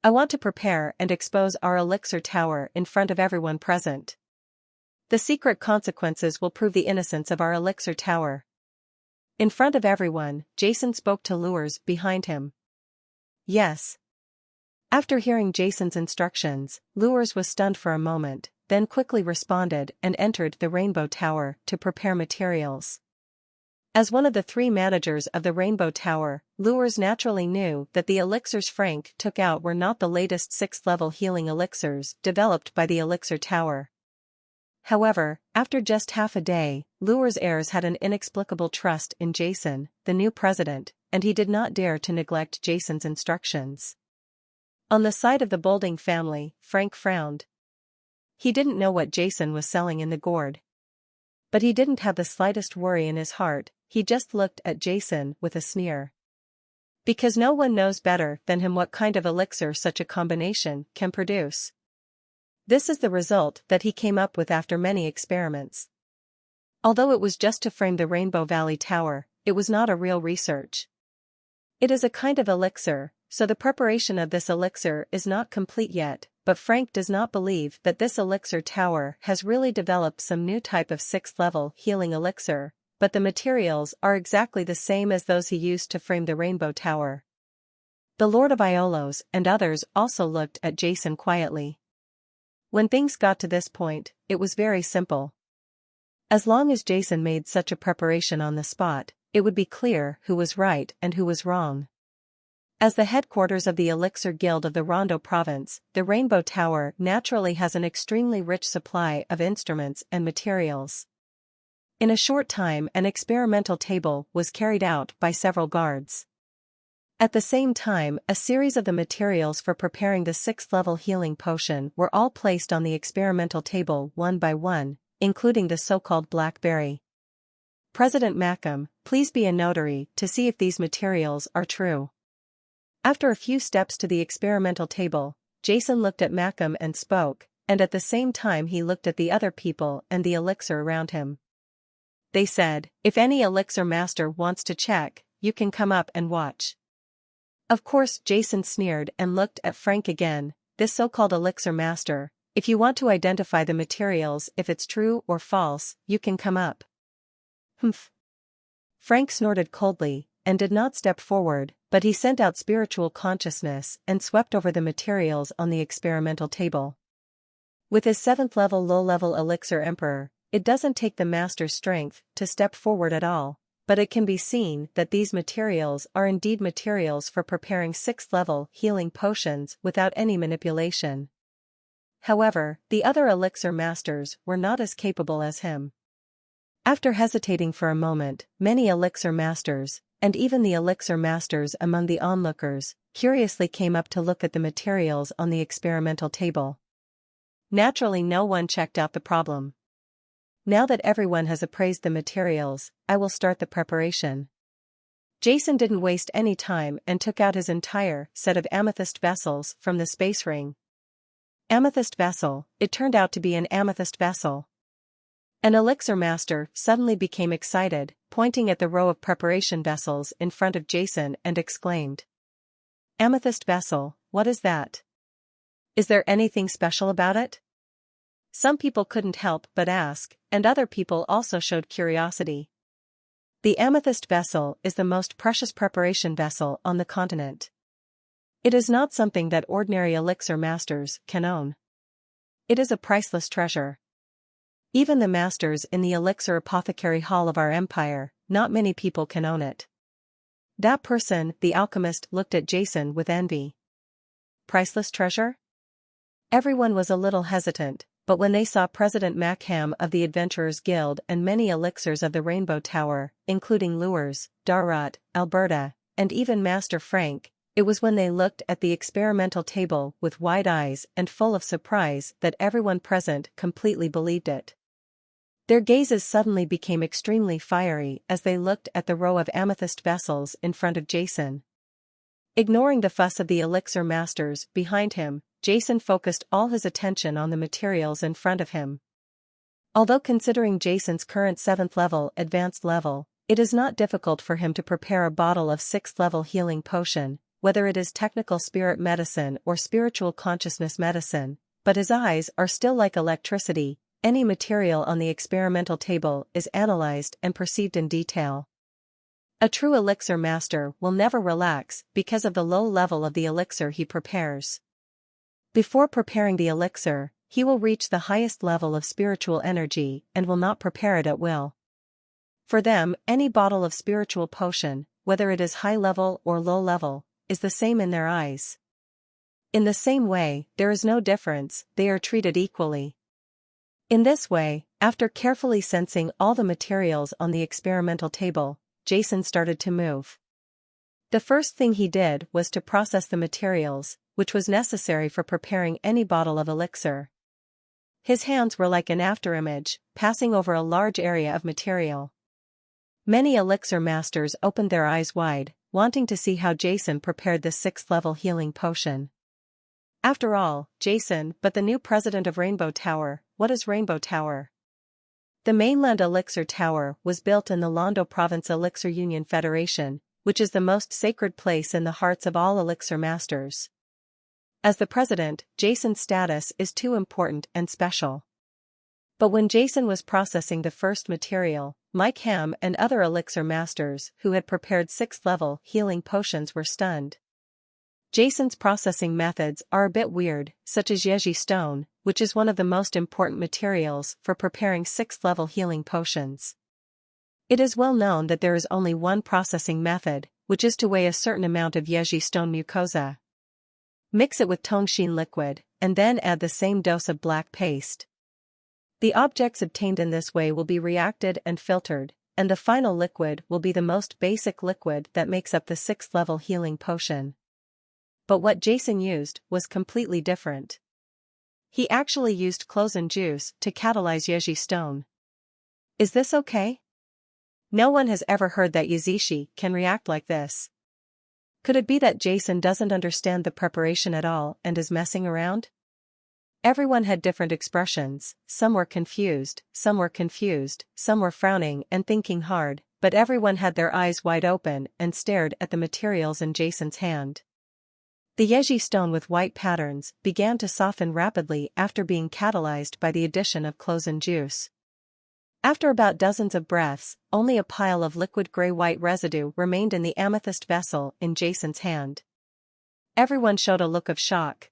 I want to prepare and expose our elixir tower in front of everyone present. The secret consequences will prove the innocence of our elixir tower. In front of everyone, Jason spoke to lures behind him. Yes. After hearing Jason's instructions, Lures was stunned for a moment, then quickly responded and entered the Rainbow Tower to prepare materials. As one of the 3 managers of the Rainbow Tower, Lures naturally knew that the elixirs Frank took out were not the latest 6th level healing elixirs developed by the Elixir Tower. However, after just half a day, Lures' heirs had an inexplicable trust in Jason, the new president, and he did not dare to neglect Jason's instructions. On the side of the Bolding family, Frank frowned. He didn't know what Jason was selling in the gourd. But he didn't have the slightest worry in his heart, he just looked at Jason with a sneer. Because no one knows better than him what kind of elixir such a combination can produce. This is the result that he came up with after many experiments. Although it was just to frame the Rainbow Valley Tower, it was not a real research. It is a kind of elixir, so the preparation of this elixir is not complete yet, but Frank does not believe that this elixir tower has really developed some new type of 6th level healing elixir, but the materials are exactly the same as those he used to frame the Rainbow Tower. The Lord of Iolos and others also looked at Jason quietly. When things got to this point, it was very simple. As long as Jason made such a preparation on the spot, it would be clear who was right and who was wrong. As the headquarters of the Elixir Guild of the Rondo Province, the Rainbow Tower naturally has an extremely rich supply of instruments and materials. In a short time, an experimental table was carried out by several guards. At the same time, a series of the materials for preparing the 6th-level healing potion were all placed on the experimental table one by one, including the so-called blackberry. President Mackham, please be a notary to see if these materials are true. After a few steps to the experimental table, Jason looked at Mackham and spoke, and at the same time he looked at the other people and the elixir around him. They said, "If any elixir master wants to check, you can come up and watch." Of course, Jason sneered and looked at Frank again. "This so-called elixir master, if you want to identify the materials if it's true or false, you can come up." "Humph." Frank snorted coldly, and did not step forward, but he sent out spiritual consciousness and swept over the materials on the experimental table. With his 7th-level low-level elixir emperor, it doesn't take the master's strength to step forward at all, but it can be seen that these materials are indeed materials for preparing 6th-level healing potions without any manipulation. However, the other elixir masters were not as capable as him. After hesitating for a moment, many elixir masters, and even the elixir masters among the onlookers, curiously came up to look at the materials on the experimental table. Naturally, no one checked out the problem. Now that everyone has appraised the materials, I will start the preparation. Jason didn't waste any time and took out his entire set of amethyst vessels from the space ring. Amethyst vessel, it turned out to be an amethyst vessel. An elixir master suddenly became excited, pointing at the row of preparation vessels in front of Jason and exclaimed, "Amethyst vessel, what is that? Is there anything special about it?" Some people couldn't help but ask, and other people also showed curiosity. The amethyst vessel is the most precious preparation vessel on the continent. It is not something that ordinary elixir masters can own. It is a priceless treasure. Even the masters in the elixir apothecary hall of our empire, not many people can own it. That person, the alchemist, looked at Jason with envy. Priceless treasure? Everyone was a little hesitant, but when they saw President Mackham of the Adventurers Guild and many elixirs of the Rainbow Tower, including lures, Darrot, Alberta, and even Master Frank, it was when they looked at the experimental table with wide eyes and full of surprise that everyone present completely believed it. Their gazes suddenly became extremely fiery as they looked at the row of amethyst vessels in front of Jason. Ignoring the fuss of the elixir masters behind him, Jason focused all his attention on the materials in front of him. Although considering Jason's current 7th-level advanced level, it is not difficult for him to prepare a bottle of 6th-level healing potion, whether it is technical spirit medicine or spiritual consciousness medicine, but his eyes are still like electricity. Any material on the experimental table is analyzed and perceived in detail. A true elixir master will never relax because of the low level of the elixir he prepares. Before preparing the elixir, he will reach the highest level of spiritual energy and will not prepare it at will. For them, any bottle of spiritual potion, whether it is high level or low level, is the same in their eyes. In the same way, there is no difference, they are treated equally. In this way, after carefully sensing all the materials on the experimental table, Jason started to move. The first thing he did was to process the materials, which was necessary for preparing any bottle of elixir. His hands were like an afterimage, passing over a large area of material. Many elixir masters opened their eyes wide, wanting to see how Jason prepared this 6th-level healing potion. After all, Jason, but the new president of Rainbow Tower, what is Rainbow Tower? The mainland elixir tower was built in the Londo Province Elixir Union Federation, which is the most sacred place in the hearts of all elixir masters. As the president, Jason's status is too important and special. But when Jason was processing the first material, Mike Ham and other elixir masters who had prepared 6th-level healing potions were stunned. Jason's processing methods are a bit weird, such as Yeji stone, which is one of the most important materials for preparing 6th-level healing potions. It is well known that there is only one processing method, which is to weigh a certain amount of Yeji stone mucosa. Mix it with Tongxin liquid, and then add the same dose of black paste. The objects obtained in this way will be reacted and filtered, and the final liquid will be the most basic liquid that makes up the 6th-level healing potion. But what Jason used was completely different. He actually used clozen juice to catalyze Yeji stone. Is this okay? No one has ever heard that Yazishi can react like this. Could it be that Jason doesn't understand the preparation at all and is messing around? Everyone had different expressions, some were confused, some were frowning and thinking hard, but everyone had their eyes wide open and stared at the materials in Jason's hand. The Yeji stone with white patterns began to soften rapidly after being catalyzed by the addition of clozen juice. After about dozens of breaths, only a pile of liquid gray-white residue remained in the amethyst vessel in Jason's hand. Everyone showed a look of shock.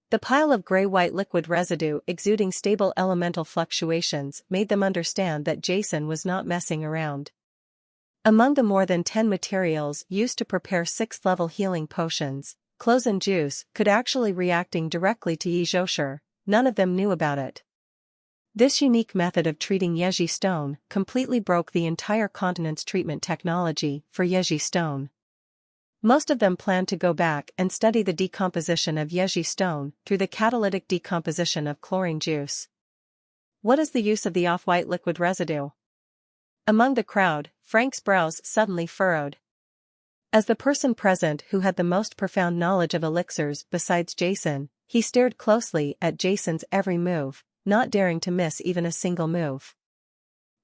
The pile of gray-white liquid residue exuding stable elemental fluctuations made them understand that Jason was not messing around. Among the more than 10 materials used to prepare 6th-level healing potions, clozen juice could actually reacting directly to Yizhoshir. None of them knew about it. This unique method of treating Yeji stone completely broke the entire continent's treatment technology for Yeji stone. Most of them planned to go back and study the decomposition of Yeji stone through the catalytic decomposition of chlorine juice. What is the use of the off-white liquid residue? Among the crowd, Frank's brows suddenly furrowed. As the person present who had the most profound knowledge of elixirs besides Jason, he stared closely at Jason's every move, not daring to miss even a single move.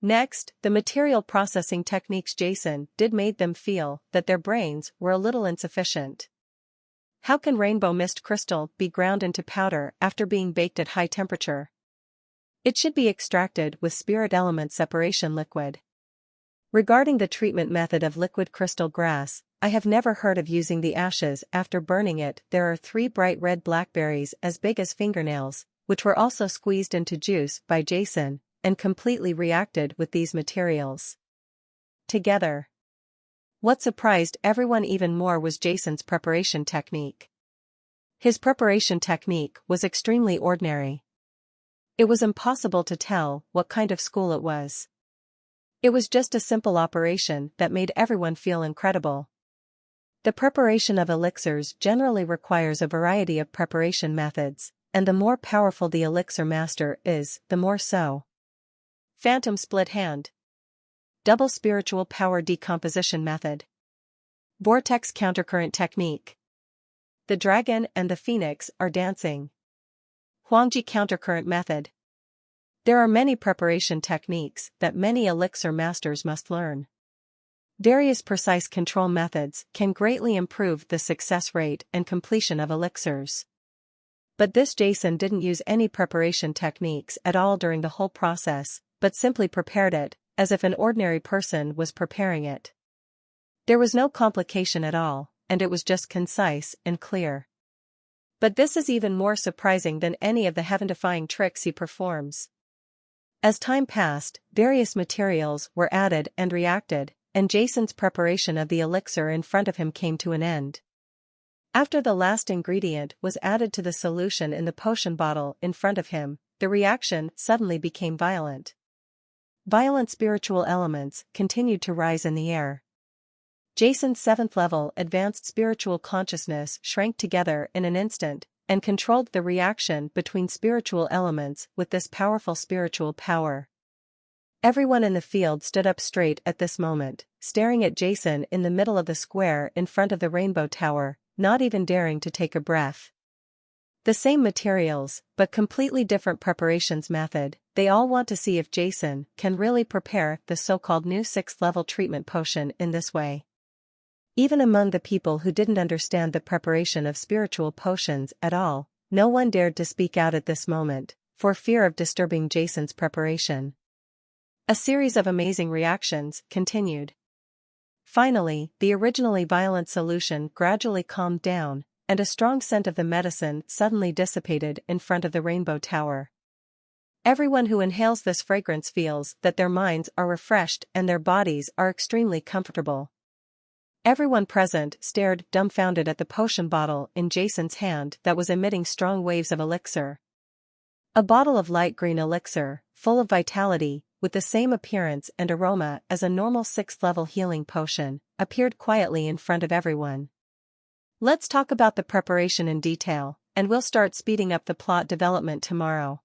Next, the material processing techniques Jason did made them feel that their brains were a little insufficient. How can rainbow mist crystal be ground into powder after being baked at high temperature? It should be extracted with spirit element separation liquid. Regarding the treatment method of liquid crystal grass, I have never heard of using the ashes after burning it. There are 3 bright red blackberries as big as fingernails, which were also squeezed into juice by Jason, and completely reacted with these materials together. What surprised everyone even more was Jason's preparation technique. His preparation technique was extremely ordinary. It was impossible to tell what kind of school it was. It was just a simple operation that made everyone feel incredible. The preparation of elixirs generally requires a variety of preparation methods, and the more powerful the elixir master is, the more so. Phantom split hand. Double spiritual power decomposition method. Vortex countercurrent technique. The dragon and the phoenix are dancing. Huangji countercurrent method. There are many preparation techniques that many elixir masters must learn. Various precise control methods can greatly improve the success rate and completion of elixirs. But this Jason didn't use any preparation techniques at all during the whole process, but simply prepared it, as if an ordinary person was preparing it. There was no complication at all, and it was just concise and clear. But this is even more surprising than any of the heaven-defying tricks he performs. As time passed, various materials were added and reacted, and Jason's preparation of the elixir in front of him came to an end. After the last ingredient was added to the solution in the potion bottle in front of him, the reaction suddenly became violent. Violent spiritual elements continued to rise in the air. Jason's 7th-level advanced spiritual consciousness shrank together in an instant, and controlled the reaction between spiritual elements with this powerful spiritual power. Everyone in the field stood up straight at this moment, staring at Jason in the middle of the square in front of the Rainbow Tower, not even daring to take a breath. The same materials, but completely different preparations method, they all want to see if Jason can really prepare the so-called new 6th-level treatment potion in this way. Even among the people who didn't understand the preparation of spiritual potions at all, no one dared to speak out at this moment, for fear of disturbing Jason's preparation. A series of amazing reactions continued. Finally, the originally violent solution gradually calmed down, and a strong scent of the medicine suddenly dissipated in front of the Rainbow Tower. Everyone who inhales this fragrance feels that their minds are refreshed and their bodies are extremely comfortable. Everyone present stared dumbfounded at the potion bottle in Jason's hand that was emitting strong waves of elixir. A bottle of light green elixir, full of vitality, with the same appearance and aroma as a normal 6th-level healing potion, appeared quietly in front of everyone. Let's talk about the preparation in detail, and we'll start speeding up the plot development tomorrow.